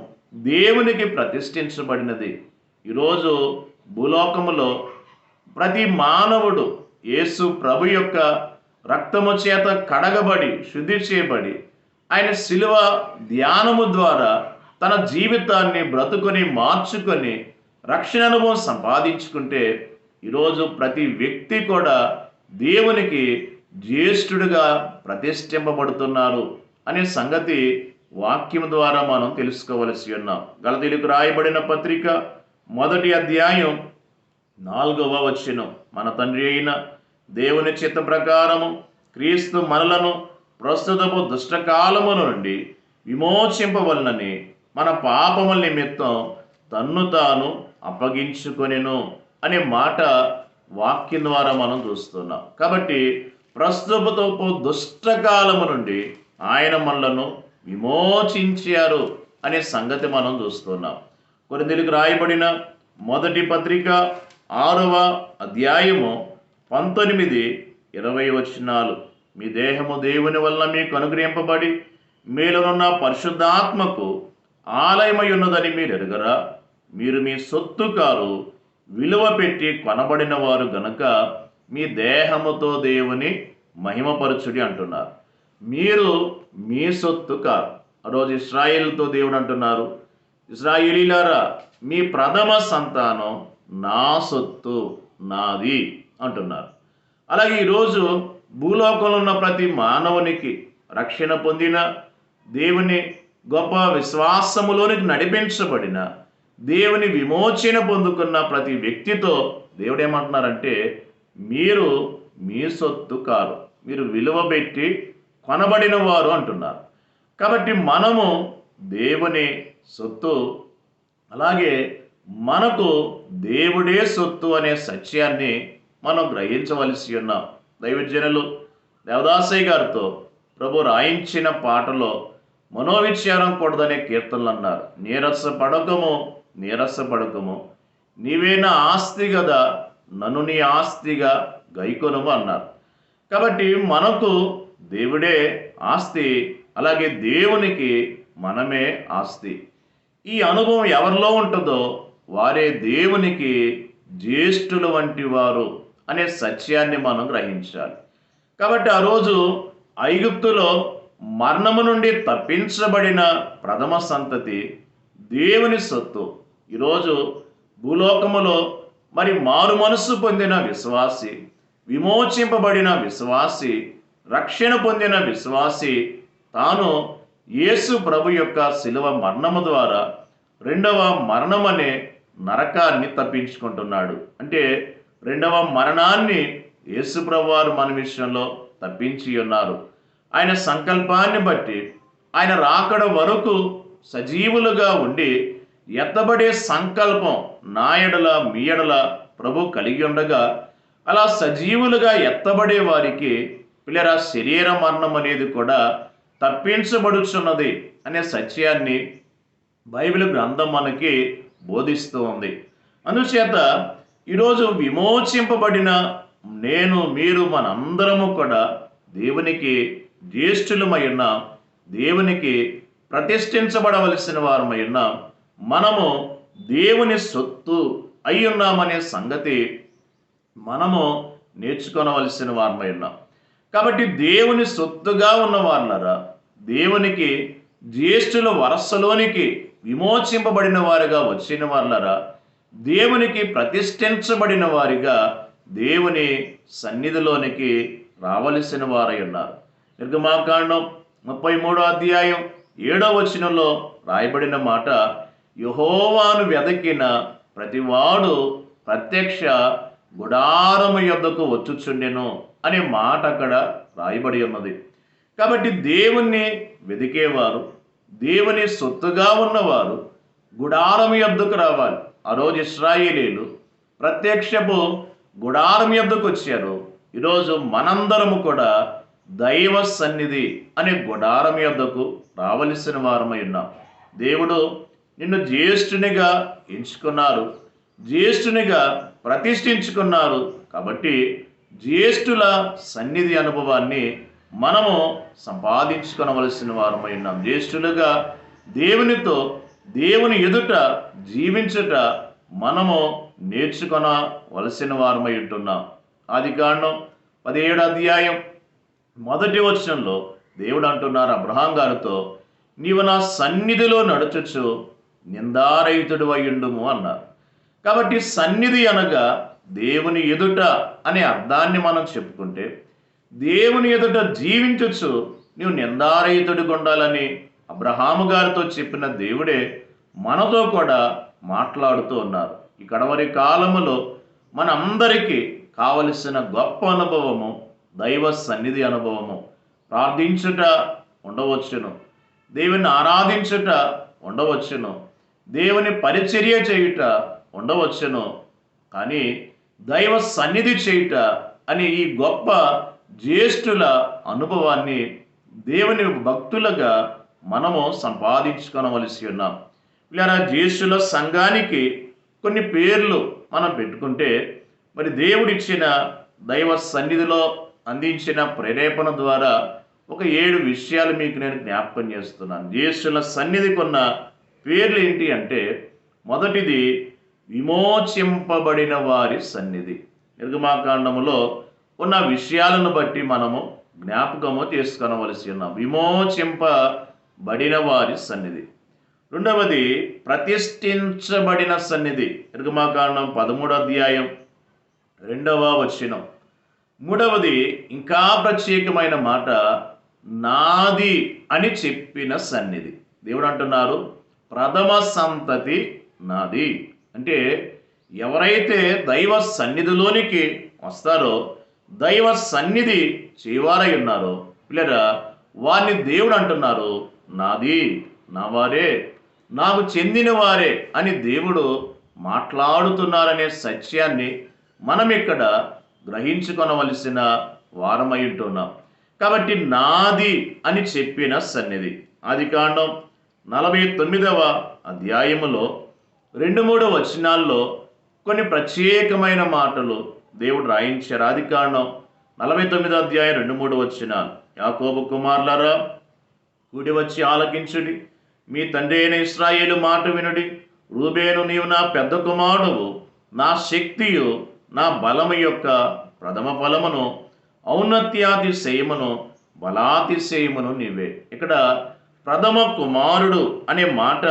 దేవునికి ప్రతిష్ఠించబడినది. ఈరోజు భూలోకములో ప్రతి మానవుడు యేసు ప్రభు యొక్క రక్తము చేత కడగబడి శుద్ధి చేయబడి ఆయన శిలువ ధ్యానము ద్వారా తన జీవితాన్ని బ్రతుకుని మార్చుకొని రక్షణ అనుభవం సంపాదించుకుంటే ఈరోజు ప్రతి వ్యక్తి కూడా దేవునికి జ్యేష్ఠుడిగా ప్రతిష్ఠింపబడుతున్నారు అనే సంగతి వాక్యం ద్వారా మనం తెలుసుకోవలసి ఉన్నాం. గలతీయులకు రాయబడిన పత్రిక 1వ అధ్యాయం 4వ వచనం, మన తండ్రి అయిన దేవుని చిత్త ప్రకారము క్రీస్తు మనలను ప్రస్తుతపు దుష్టకాలము నుండి విమోచింపవలనని మన పాపముల నిమిత్తం తన్ను తాను అప్పగించుకొనెను అనే మాట వాక్యం ద్వారా మనం చూస్తున్నాం. కాబట్టి ప్రస్తుతపు దుష్టకాలము నుండి ఆయన మనలను విమోచించారు అనే సంగతి మనం చూస్తున్నాం. కొరింథీయులకు రాయబడిన మొదటి పత్రిక 6వ అధ్యాయము 19, 20 వచనాలు. మీ దేహము దేవుని వలన మీకు అనుగ్రహింపబడి మీలోనున్న పరిశుద్ధాత్మకు ఆలయమై ఉన్నదని మీరు ఎరుగరా? మీరు మీ సొత్తు కారు, విలువ పెట్టి కొనబడిన వారు గనుక మీ దేహముతో దేవుని మహిమపరచుడి అంటున్నారు. మీరు మీ సొత్తు కారు. ఆ రోజు ఇశ్రాయేలుతో దేవుడు అంటున్నారు, ఇశ్రాయేలీలారా మీ ప్రథమ సంతానం నా సొత్తు, నాది అంటున్నారు. అలాగే ఈరోజు భూలోకంలో ఉన్న ప్రతి మానవునికి రక్షణ పొందిన, దేవుని గొప్ప విశ్వాసములోనికి నడిపించబడిన, దేవుని విమోచన పొందుకున్న ప్రతి వ్యక్తితో దేవుడు ఏమంటున్నారంటే మీరు మీ సొత్తు కారు, మీరు విలువ పెట్టి కొనబడిన వారు అంటున్నారు. కాబట్టి మనము దేవుని సొత్తు, అలాగే మనకు దేవుడే సొత్తు అనే సత్యాన్ని మనం గ్రహించవలసి ఉన్నాం. దైవజనులు దేవదాసయ్య గారితో ప్రభు రాయించిన పాటలో మనోవిచారం కూడదనే కీర్తనలు అన్నారు. నీరసపడకము నీవే నా ఆస్తి కదా, నన్ను నీ ఆస్తిగా గైకొనుము అన్నారు. కాబట్టి మనకు దేవుడే ఆస్తి, అలాగే దేవునికి మనమే ఆస్తి. ఈ అనుభవం ఎవరిలో ఉంటుందో వారే దేవునికి జ్యేష్ఠులు వంటి వారు అనే సత్యాన్ని మనం గ్రహించాలి. కాబట్టి ఆ రోజు ఐగుప్తులో మరణము నుండి తప్పించబడిన ప్రథమ సంతతి దేవుని సొత్తు. ఈరోజు భూలోకములో మరి మారు మనస్సు పొందిన విశ్వాసి, విమోచింపబడిన విశ్వాసి, రక్షణ పొందిన విశ్వాసి తాను యేసు ప్రభు యొక్క శిలువ మరణము ద్వారా రెండవ మరణం అనే నరకాన్ని తప్పించుకుంటున్నాడు. అంటే రెండవ మరణాన్ని యేసు ప్రభు వారు మన విషయంలో తప్పించి ఉన్నారు. ఆయన సంకల్పాన్ని బట్టి ఆయన రాకడ వరకు సజీవులుగా ఉండి ఎత్తబడే సంకల్పం నా ఎడల మీ ఎడల ప్రభు కలిగి ఉండగా, అలా సజీవులుగా ఎత్తబడే వారికి పిల్లరా శరీర మరణం అనేది కూడా తప్పించబడుచున్నది అనే సత్యాన్ని బైబిల్ గ్రంథం మనకి బోధిస్తూ ఉంది. అందుచేత ఈరోజు విమోచింపబడిన నేను, మీరు, మనందరము కూడా దేవునికి జ్యేష్ఠులమై ఉన్నాం, దేవునికి ప్రతిష్ఠించబడవలసిన వారమై ఉన్నాం, మనము దేవుని సొత్తు అయి ఉన్నామనే సంగతి మనము నేర్చుకోవలసిన వారమై ఉన్నాం. కాబట్టి దేవుని సొత్తుగా ఉన్న వాళ్ళరా, దేవునికి జ్యేష్ఠుల వరసలోనికి విమోచింపబడిన వారిగా వచ్చిన వాళ్ళరా, దేవునికి ప్రతిష్ఠించబడిన వారిగా దేవుని సన్నిధిలోనికి రావలసిన వారై ఉన్నారు. నిర్గమాకాండం 33వ అధ్యాయం 7వ వచనంలో రాయబడిన మాట, యెహోవాను వెదకిన ప్రతివాడు ప్రత్యక్ష గుడారము యొద్దకు వచ్చుచుండెను అనే మాట అక్కడ రాయబడి ఉన్నది. కాబట్టి దేవుణ్ణి వెదికేవారు, దేవుని సొత్తుగా ఉన్నవారు గుడారం యొద్దకు రావాలి. ఆ రోజు ఇశ్రాయేలీలు ప్రత్యక్షపు గుడారం యొద్దకు వచ్చారు. ఈరోజు మనందరము కూడా దైవ సన్నిధి అనే గుడారం యొద్దకు రావలసిన వారమై ఉన్నాం. దేవుడు నిన్ను జ్యేష్ఠునిగా ఎంచుకున్నారు, జ్యేష్ఠునిగా ప్రతిష్ఠించుకున్నారు. కాబట్టి జ్యేష్ఠుల సన్నిధి అనుభవాన్ని మనము సంపాదించుకొనవలసిన వారమై ఉన్నాం. జ్యేష్ఠులుగా దేవునితో, దేవుని ఎదుట జీవించుట మనము నేర్చుకొనవలసిన వారమై ఉంటున్నాం. ఆదికాండం 17వ అధ్యాయం 1వ వచనంలో దేవుడు అంటున్నారు అబ్రహాం గారితో, నీవు నా సన్నిధిలో నడుచుచు నిందారహితుడు అయ్యుండుము అన్నారు. కాబట్టి సన్నిధి అనగా దేవుని ఎదుట అనే అర్థాన్ని మనం చెప్పుకుంటే, దేవుని ఎదుట జీవించచ్చు నీవు నిందారహితుడిగా ఉండాలని అబ్రహాము గారితో చెప్పిన దేవుడే మనతో కూడా మాట్లాడుతూ ఉన్నారు. ఈ కడవరి కాలములో మనందరికీ కావలసిన గొప్ప అనుభవము దైవ సన్నిధి అనుభవము. ప్రార్థించుట ఉండవచ్చును, దేవుని ఆరాధించుట ఉండవచ్చును, దేవుని పరిచర్య చేయుట ఉండవచ్చును, కానీ దైవ సన్నిధి చేయుట అనే ఈ గొప్ప జ్యేష్ఠుల అనుభవాన్ని దేవుని భక్తులుగా మనము సంపాదించుకొనవలసి ఉన్నాం. ఇలా జ్యేష్ఠుల సంఘానికి కొన్ని పేర్లు మనం పెట్టుకుంటే, మరి దేవుడిచ్చిన దైవ సన్నిధిలో అందించిన ప్రేరేపణ ద్వారా ఒక 7 విషయాలు మీకు నేను జ్ఞాపకం చేస్తున్నాను. జ్యేష్ఠుల సన్నిధికి ఉన్న పేర్లు ఏంటి అంటే, మొదటిది విమోచింపబడిన వారి సన్నిధి. నిర్గమాకాండములో ఉన్న విషయాలను బట్టి మనము జ్ఞాపకము చేసుకొనవలసి ఉన్నాం. విమోచింపబడిన వారి సన్నిధి. రెండవది ప్రతిష్ఠించబడిన సన్నిధి. నిర్గమాకాండం 13వ అధ్యాయం 2వ వచనం. మూడవది ఇంకా ప్రత్యేకమైన మాట, నాది అని చెప్పిన సన్నిధి. దేవుడు అంటున్నారు ప్రథమ సంతతి నాది. అంటే ఎవరైతే దైవ సన్నిధిలోనికి వస్తారో, దైవ సన్నిధి చేవారై ఉన్నారో పిల్లరా, వారిని దేవుడు అంటున్నారు నాది, నా వారే, నాకు చెందిన వారే అని దేవుడు మాట్లాడుతున్నారనే సత్యాన్ని మనం ఇక్కడ గ్రహించుకొనవలసిన వారమై ఉంటున్నాం. కాబట్టి నాది అని చెప్పిన సన్నిధి. ఆదికాండం 49వ అధ్యాయములో 2-3 వచనాల్లో కొన్ని ప్రత్యేకమైన మాటలు దేవుడు రాయించారు. ఆదికాండం 49వ అధ్యాయం 2-3 వచనాలు. యాకోబు కుమారులారా, కూడి వచ్చి ఆలకించుడి, మీ తండ్రి అయిన ఇశ్రాయేలు మాట వినుడి. రూబేను, నీవు నా పెద్ద కుమారుడువు, నా శక్తియు, నా బలము యొక్క ప్రథమ ఫలమును, ఔన్నత్యాతిశయమును, బలాతిశయమును నీవే. ఇక్కడ ప్రథమ కుమారుడు అనే మాట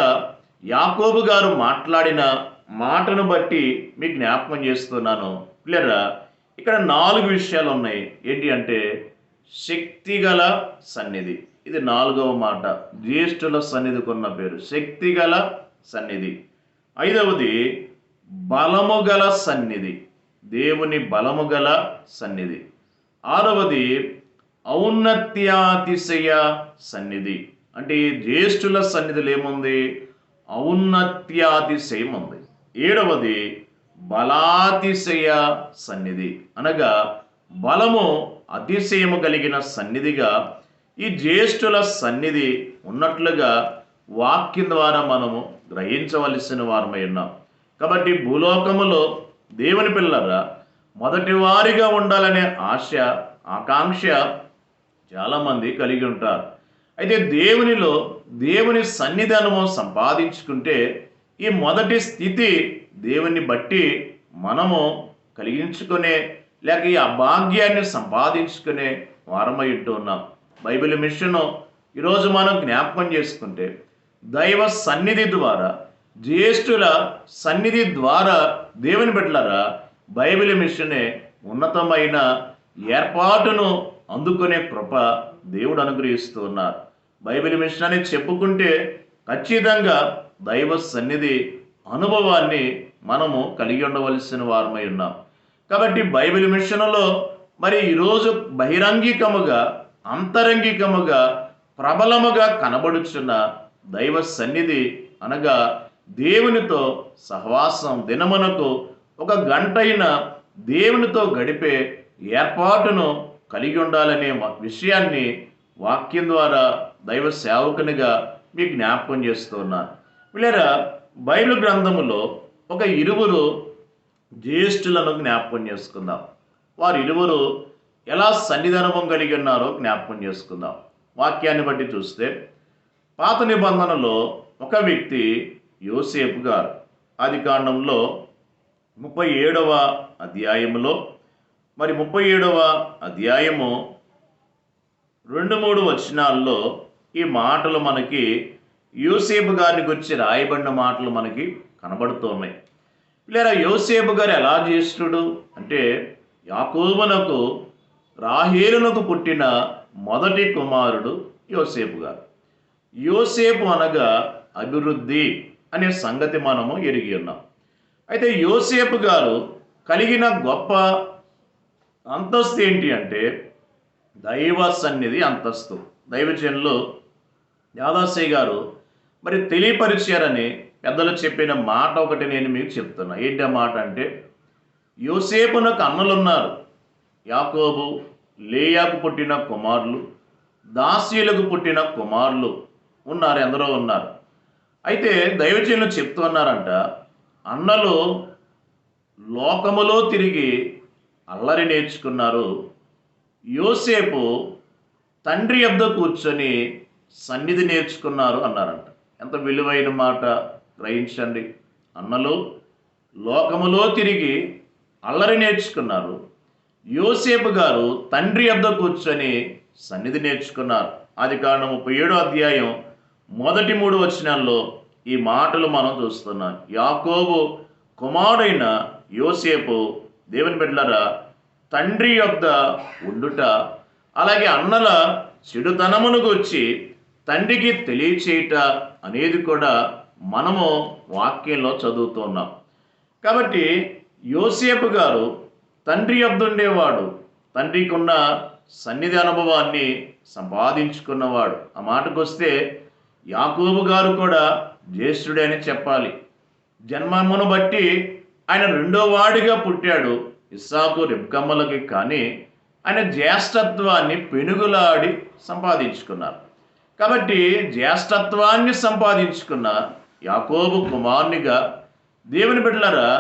యాకోబు గారు మాట్లాడిన మాటను బట్టి మీకు జ్ఞాపకం చేస్తున్నాను. క్లియరా? ఇక్కడ 4 విషయాలు ఉన్నాయి. ఏంటి అంటే శక్తిగల సన్నిధి, ఇది 4వ మాట. జ్యేష్ఠుల సన్నిధికి ఉన్న పేరు శక్తిగల సన్నిధి. 5వది బలము గల సన్నిధి, దేవుని బలము గల సన్నిధి. 6వది ఔన్నత్యాతిశయ సన్నిధి, అంటే ఈ జ్యేష్ఠుల సన్నిధిలో ఏముంది? ఔన్నత్యాతిశయం ఉంది. 7వది బలాతిశయ సన్నిధి, అనగా బలము అతిశయము కలిగిన సన్నిధిగా ఈ జ్యేష్ఠుల సన్నిధి ఉన్నట్లుగా వాక్యం ద్వారా మనము గ్రహించవలసిన వారమై ఉన్నాం. కాబట్టి భూలోకములో దేవుని పిల్లరా మొదటి వారిగా ఉండాలనే ఆశ, ఆకాంక్ష చాలామంది కలిగి ఉంటారు. అయితే దేవునిలో దేవుని సన్నిధానము సంపాదించుకుంటే ఈ మొదటి స్థితి దేవుని బట్టి మనము కలిగించుకునే, లేక ఈ అభాగ్యాన్ని సంపాదించుకునే వారమై ఉంటూ ఉన్నాం. బైబిల్ మిషన్ ఈరోజు మనం జ్ఞాపకం చేసుకుంటే దైవ సన్నిధి ద్వారా, జ్యేష్ఠుల సన్నిధి ద్వారా దేవుని బిడ్డలారా బైబిల్ మిషనే ఉన్నతమైన ఏర్పాటును అందుకునే కృప దేవుడు అనుగ్రహిస్తూ ఉన్నారు. బైబిల్ మిషన్ అని చెప్పుకుంటే ఖచ్చితంగా దైవ సన్నిధి అనుభవాన్ని మనము కలిగి ఉండవలసిన వారమై ఉన్నాం. కాబట్టి బైబిల్ మిషన్లో మరి ఈరోజు బహిరంగికముగా, అంతరంగికముగా, ప్రబలముగా కనబడుచున్న దైవ సన్నిధి అనగా దేవునితో సహవాసం, దినమునకు 1 గంటైన దేవునితో గడిపే ఏర్పాటును కలిగి ఉండాలనే విషయాన్ని వాక్యం ద్వారా దైవ సేవకునిగా మీకు జ్ఞాపకం చేస్తున్నాను. వీళ్ళరా బైబిల్ గ్రంథములో ఒక 2 జ్యేష్ఠులను జ్ఞాపకం చేసుకుందాం. వారు 2 ఎలా సన్నిధానం కలిగి ఉన్నారో జ్ఞాపకం చేసుకుందాం. వాక్యాన్ని బట్టి చూస్తే పాత నిబంధనలో ఒక వ్యక్తి యోసేపు గారు. ఆదికాండంలో 37వ అధ్యాయములో మరి 37వ అధ్యాయము 2-3 వచనాల్లో ఈ మాటలు మనకి యోసేపు గారిని గురించి రాయబడిన మాటలు మనకి కనబడుతున్నాయి. లేదా యోసేపు గారు ఎలా జ్యేష్ఠుడు అంటే యాకోబునకు రాహేలునకు పుట్టిన మొదటి కుమారుడు యోసేపు గారు. యోసేపు అనగా అభివృద్ధి అనే సంగతి మనము ఎరిగి ఉన్నాం. అయితే యోసేపు గారు కలిగిన గొప్ప అంతస్తు ఏంటి అంటే దైవ సన్నిధి అంతస్తు. దైవజనులు యాదాసయ్య గారు మరి తెలియపరిచారని పెద్దలు చెప్పిన మాట ఒకటి నేను మీకు చెప్తున్నా. ఏంటి ఆ మాట అంటే యోసేపునకు అన్నలున్నారు. యాకోబు, లేయాకు పుట్టిన కుమారులు, దాసీలకు పుట్టిన కుమారులు ఉన్నారు, ఎందరో ఉన్నారు. అయితే దైవజనులు చెప్తున్నారంట, అన్నలు లోకములో తిరిగి అల్లరి నేర్చుకున్నారు, యోసేపు తండ్రి యొద్ద కూర్చొని సన్నిధి నేర్చుకున్నారు అన్నారంట. ఎంత విలువైన మాట గ్రహించండి. అన్నలు లోకములో తిరిగి అల్లరి నేర్చుకున్నారు, యోసేపు గారు తండ్రి యొద్ద కూర్చొని సన్నిధి నేర్చుకున్నారు. ఆదికాండం 37వ అధ్యాయం మొదటి 3 వచనాల్లో ఈ మాటలు మనం చూస్తున్నాం. యాకోబు కుమారుడైన యోసేపు దేవుని బిడ్డలారా తండ్రి యొద్ద ఉండుట, అలాగే అన్నల చెడుతనమును గురించి తండ్రికి తెలియచేయుట అనేది కూడా మనము వాక్యంలో చదువుతున్నాం. కాబట్టి యోసేపు గారు తండ్రి యొద్ద ఉండేవాడు, తండ్రికి ఉన్న సన్నిధి అనుభవాన్ని సంపాదించుకున్నవాడు. ఆ మాటకు వస్తే యాకోబు గారు కూడా జ్యేష్ఠుడే అని చెప్పాలి. జన్మమును బట్టి ఆయన 2వ వాడిగా పుట్టాడు ఇస్సాకు రెబ్కమ్మలకి. కానీ ఆయన జ్యేష్ఠత్వాన్ని పెనుగులాడి సంపాదించుకున్నారు. కాబట్టి జ్యేష్ఠత్వాన్ని సంపాదించుకున్న యాకోబు కుమారునిగా దేవుని బిడ్డలారా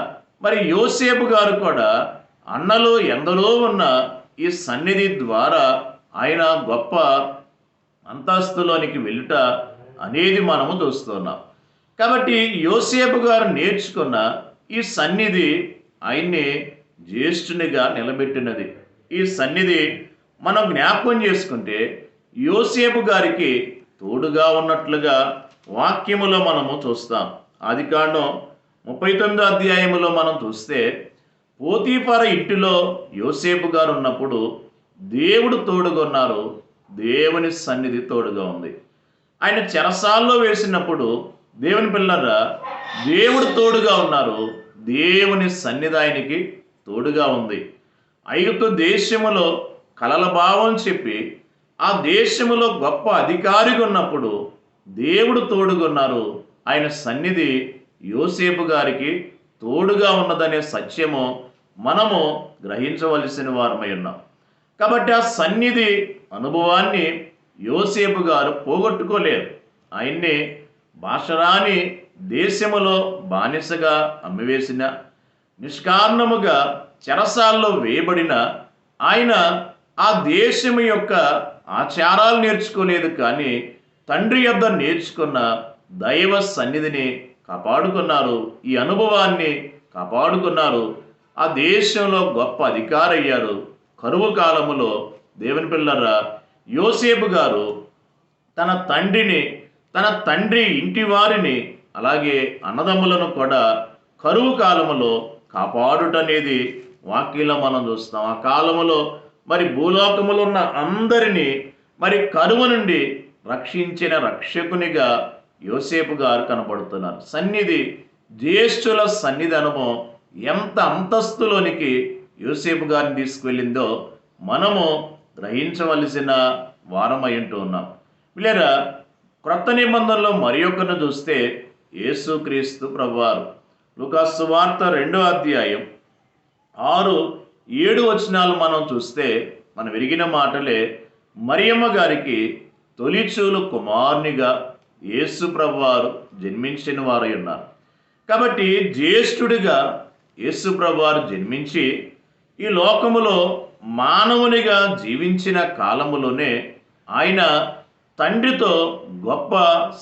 మరి యోసేపు గారు కూడా అన్నలు ఎందరో ఉన్న ఈ సన్నిధి ద్వారా ఆయన గొప్ప అంతస్తులోనికి వెళ్ళుట అనేది మనము చూస్తున్నాం. కాబట్టి యోసేపు గారు నేర్చుకున్న ఈ సన్నిధి ఆయన్ని జ్యేష్ఠునిగా నిలబెట్టినది. ఈ సన్నిధి మనం జ్ఞాపకం చేసుకుంటే యోసేపు గారికి తోడుగా ఉన్నట్లుగా వాక్యములో మనము చూస్తాం. ఆదికాండం 39వ అధ్యాయములో మనం చూస్తే పోతీఫర ఇంటిలో యోసేపు గారు ఉన్నప్పుడు దేవుడు తోడుగా ఉన్నారు. దేవుని సన్నిధి తోడుగా ఉంది. ఆయన చెరసాల్లో వేసినప్పుడు దేవుని పిల్లరా దేవుడు తోడుగా ఉన్నారు. దేవుని సన్నిధి ఆయనకి తోడుగా ఉంది. ఐగుప్తు దేశములో కలల భావం చెప్పి ఆ దేశములో గొప్ప అధికారిగా ఉన్నప్పుడు దేవుడు తోడుగా ఉన్నారు. ఆయన సన్నిధి యోసేపు గారికి తోడుగా ఉన్నదనే సత్యము మనము గ్రహించవలసిన వారమై ఉన్నాం. కాబట్టి ఆ సన్నిధి అనుభవాన్ని యోసేపు గారు పోగొట్టుకోలేరు. ఆయన్ని భాషరాని దేశములో బానిసగా అమ్మివేసిన, నిష్కారణముగా చెరసాల్లో వేయబడిన ఆయన ఆ దేశము యొక్క ఆచారాలు నేర్చుకోలేదు, కానీ తండ్రి యొద్ద నేర్చుకున్న దైవ సన్నిధిని కాపాడుకున్నారు. ఈ అనుభవాన్ని కాపాడుకున్నారు. ఆ దేశంలో గొప్ప అధికారి అయ్యారు. కరువు కాలములో దేవుని పిల్లరా యోసేపు గారు తన తండ్రిని, తన తండ్రి ఇంటి వారిని, అలాగే అన్నదమ్ములను కూడా కరువు కాలములో కాపాడుటనేది వాక్యంలో మనం చూస్తాం. ఆ కాలములో మరి భూలోకములో ఉన్న అందరినీ మరి కరువు నుండి రక్షించిన రక్షకునిగా యోసేపు గారు కనపడుతున్నారు. సన్నిధి, జ్యేష్ఠుల సన్నిధి అనుభవం ఎంత అంతస్తులోనికి యోసేపు గారిని తీసుకువెళ్ళిందో మనము గ్రహించవలసిన వారమై ఉంటూ ఉన్నాం. వీళ్ళరా క్రొత్త నిబంధనలో మరి ఒక్కరిని చూస్తే యేసుక్రీస్తు ప్రభువారు లూకా సువార్త 2వ అధ్యాయం 6-7 వచనాలు మనం చూస్తే మనం విరిగిన మాటలే మరియమ్మ గారికి తొలిచూలు కుమారునిగా యేసు ప్రభువారు జన్మించిన వారై ఉన్నారు. కాబట్టి జ్యేష్ఠుడిగా యేసు ప్రభువారు జన్మించి ఈ లోకములో మానవునిగా జీవించిన కాలములోనే ఆయన తండ్రితో గొప్ప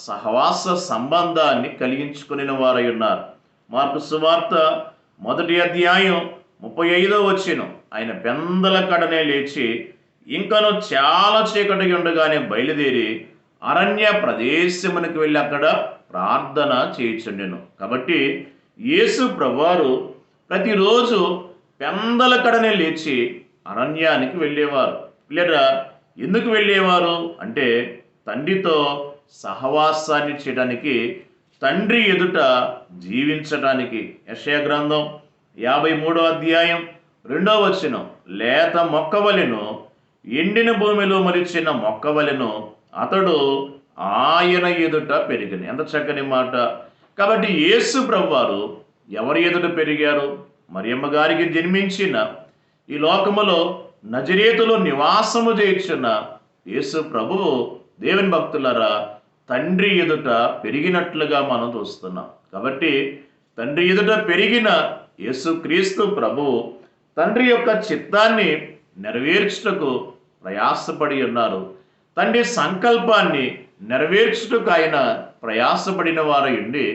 సహవాస సంబంధాన్ని కలిగించుకుని వారై ఉన్నారు. మార్కు సువార్త 1వ అధ్యాయం 35వ వచనం, ఆయన పెందల కడనే లేచి ఇంకను చాలా చీకటిగా ఉండగానే బయలుదేరి అరణ్య ప్రదేశమునికి వెళ్ళి అక్కడ ప్రార్థన చేయుచుండెను. కాబట్టి యేసు ప్రభువారు ప్రతిరోజు పెందల కడనే లేచి అరణ్యానికి వెళ్ళేవారు. లేదా ఎందుకు వెళ్ళేవారు అంటే తండ్రితో సహవాసాన్ని చేయడానికి, తండ్రి ఎదుట జీవించడానికి. యెషయా గ్రంథం 53వ అధ్యాయం 2వ వచనం, లేత మొక్కవలెను, ఎండిన భూమిలో మొలిచిన మొక్కవలెను అతడు ఆయన ఎదుట పెరిగిన. ఎంత చక్కని మాట. కాబట్టి యేసు ప్రభువారు ఎవరి ఎదుట పెరిగారు? మరియమ్మ గారికి జన్మించిన, ఈ లోకములో నజరేతులో నివాసము చేయుచున్న యేసు ప్రభువు దేవుని భక్తులారా తండ్రి ఎదుట పెరిగినట్లుగా మనం చూస్తున్నాం. కాబట్టి తండ్రి ఎదుట పెరిగిన యేసుక్రీస్తు ప్రభువు తండ్రి యొక్క చిత్తాన్ని నెరవేర్చుటకు ప్రయాసపడి ఉన్నారు. తండ్రి సంకల్పాన్ని నెరవేర్చుటకు ఆయన ప్రయాసపడిన వారై ఉండి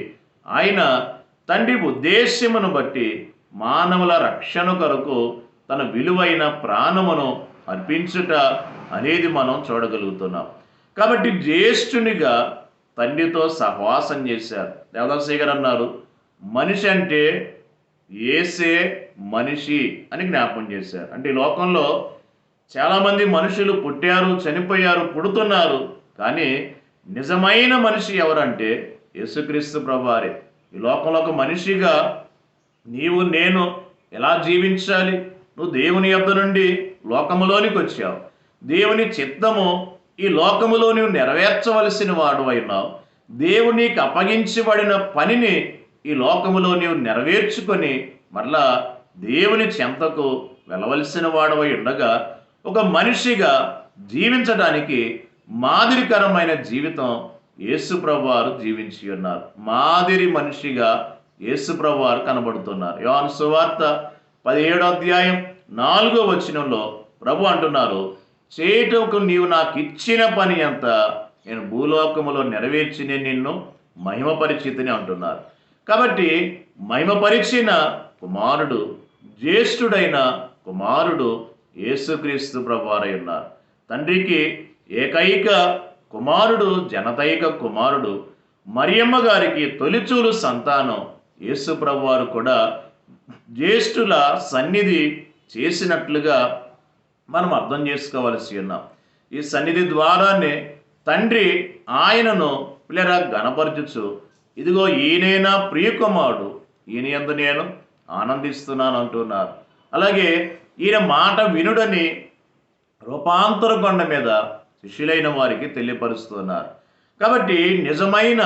ఆయన తండ్రి ఉద్దేశ్యమును బట్టి మానవుల రక్షణ కొరకు తన విలువైన ప్రాణమును అర్పించుట అనేది మనం చూడగలుగుతున్నాం. కాబట్టి జ్యేష్ఠునిగా తండ్రితో సహవాసం చేశారు. దేవదాసు గారు అన్నారు, మనిషి అంటే యేసే మనిషి అని జ్ఞాపకం చేశారు. అంటే ఈ లోకంలో చాలామంది మనుషులు పుట్టారు, చనిపోయారు, పుడుతున్నారు, కానీ నిజమైన మనిషి ఎవరంటే యేసుక్రీస్తు ప్రభువారే. ఈ లోకంలో ఒక మనిషిగా నీవు నేను ఎలా జీవించాలి? నువ్వు దేవుని యొద్ద నుండి లోకములోనికి వచ్చావు. దేవుని చిత్తము ఈ లోకములో నువ్వు నెరవేర్చవలసిన వాడు అయినావు. దేవునికి అప్పగించబడిన పనిని ఈ లోకములో నీవు నెరవేర్చుకొని మరలా దేవుని చెంతకు వెళ్ళవలసిన వాడవై ఉండగా ఒక మనిషిగా జీవించడానికి మాదిరికరమైన జీవితం యేసు ప్రభువారు జీవించి ఉన్నారు. మాదిరి మనిషిగా యేసు ప్రభువారు కనబడుతున్నారు. యోహాను సువార్త 17వ అధ్యాయం 4వ వచనంలో ప్రభు అంటున్నారు, చేయుటకు నీవు నాకు ఇచ్చిన పని నేను భూలోకములో నెరవేర్చి నేను నిన్ను మహిమపరిచితిని అంటున్నారు. కాబట్టి మహిమపరిచిన కుమారుడు, జ్యేష్ఠుడైన కుమారుడు యేసుక్రీస్తు ప్రభువారై ఉన్నారు. తండ్రికి ఏకైక కుమారుడు, జనతైక కుమారుడు, మరియమ్మ గారికి తొలిచూలు సంతానం యేసు ప్రభువారు కూడా జ్యేష్ఠుల సన్నిధి చేసినట్లుగా మనం అర్థం చేసుకోవలసి ఉన్నాం. ఈ సన్నిధి ద్వారానే తండ్రి ఆయనను పిల్లరా గణపరచుచు, ఇదిగో ఈయనైనా ప్రియకుమారుడు, ఈయన యందు నేను ఆనందిస్తున్నాను అంటున్నారు. అలాగే ఈయన మాట వినుడని రూపాంతర కొండ మీద శిష్యులైన వారికి తెలియపరుస్తున్నారు. కాబట్టి నిజమైన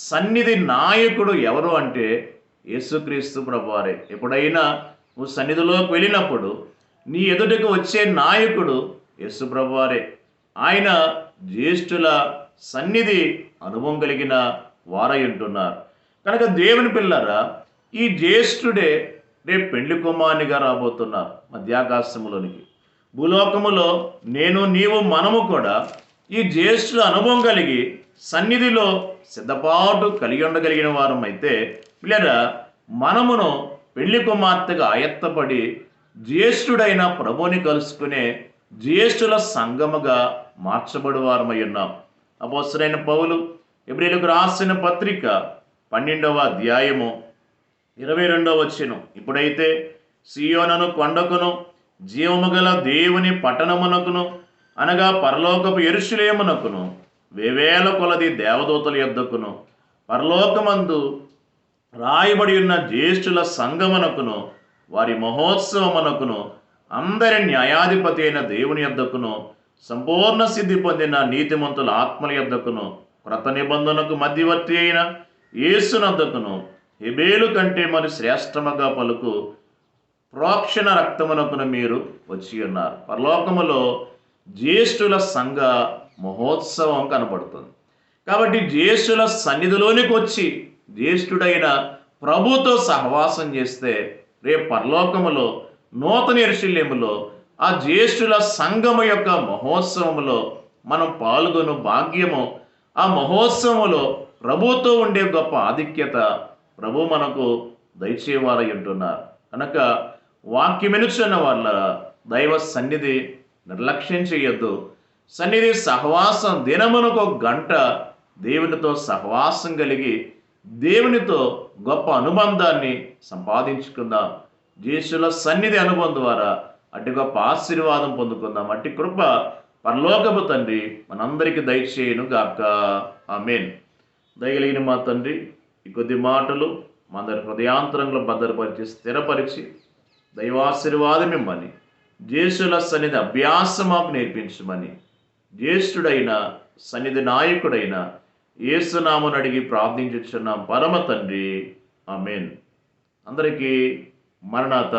సన్నిధి నాయకుడు ఎవరు అంటే యేసుక్రీస్తు ప్రభువారే. ఎప్పుడైనా నువ్వు సన్నిధిలోకి వెళ్ళినప్పుడు నీ ఎదుటికి వచ్చే నాయకుడు యేసు ప్రభువారే. ఆయన జ్యేష్ఠుల సన్నిధి అనుభవం కలిగిన వారై ఉంటున్నారు. కనుక దేవుని పిల్లరా, ఈ జ్యేష్ఠుడే రేపు పెండ్లి కుమారునిగా రాబోతున్నారు మధ్యాకాశములోనికి. భూలోకములో నేను, నీవు, మనము కూడా ఈ జ్యేష్ఠుల అనుభవం కలిగి సన్నిధిలో సిద్ధపాటు కలిగి ఉండగలిగిన వారం అయితే పిల్లరా, మనమును పెళ్లి కుమార్తెగా ఆయత్తపడి జ్యేష్ఠుడైన ప్రభుని కలుసుకునే జ్యేష్ఠుల సంగముగా మార్చబడి వారమై ఉన్నాం. అపోస్తలుడైన పౌలు హెబ్రీయులకు రాసిన పత్రిక 12వ అధ్యాయము 22వ వచనం, ఇప్పుడైతే సీయోనును కొండకును, జీవము గల దేవుని పట్టణమునకును, అనగా పరలోకపు యెరూషలేమునకును, వేవేల కొలది దేవదూతల యొద్దకును, పరలోకమందు రాయబడి ఉన్న జ్యేష్ఠుల సంగమునకును, వారి మహోత్సవమునకును, అందరి న్యాయాధిపతి అయిన దేవుని యొద్దకును, సంపూర్ణ సిద్ధి పొందిన నీతిమంతుల ఆత్మల యొద్దకును, క్రొత్త నిబంధనకు మధ్యవర్తి అయిన యేసునొద్దకును, హెబేలు కంటే మరి శ్రేష్టముగా పలుకు ప్రోక్షణ రక్తమునకును మీరు వచ్చి ఉన్నారు. పరలోకములో జ్యేష్ఠుల సంఘ మహోత్సవం కనపడుతుంది. కాబట్టి జ్యేష్ఠుల సన్నిధిలోనికి వచ్చి జ్యేష్ఠుడైన ప్రభుతో సహవాసం చేస్తే రేపు పరలోకములో నూతన యెరూషలేములో ఆ జ్యేష్ఠుల సంఘము యొక్క మహోత్సవములో మనం పాల్గొను భాగ్యము, ఆ మహోత్సవములో ప్రభుతో ఉండే గొప్ప ఆధిక్యత ప్రభు మనకు దయచేవారై ఉంటున్నారు. కనుక వాక్యమెనుచున్న వాళ్ళ దైవ సన్నిధి నిర్లక్ష్యం చేయొద్దు. సన్నిధి సహవాసం దినమునకు ఒక గంట దేవునితో సహవాసం కలిగి దేవునితో గొప్ప అనుబంధాన్ని సంపాదించుకుందాం. జ్యేష్ఠుల సన్నిధి అనుభవం ద్వారా అట్టి గొప్ప ఆశీర్వాదం పొందుకుందాం. అట్టి కృప పరలోకపు తండ్రి మనందరికీ దయచేయును గాక. ఆమేన్. దయగలిగిన మా తండ్రి, ఈ కొద్ది మాటలు మా అందరి హృదయాంతరంలో భద్రపరిచి స్థిరపరిచి దైవాశీర్వాదం ఇమ్మని, జ్యేష్ఠుల సన్నిధి అభ్యాసం మాకు నేర్పించమని జ్యేష్ఠుడైన సన్నిధి నాయకుడైన యేసునామమును అడిగి ప్రార్థించుచున్నాం పరమ తండ్రి. ఆమేన్. అందరికీ మరణాత.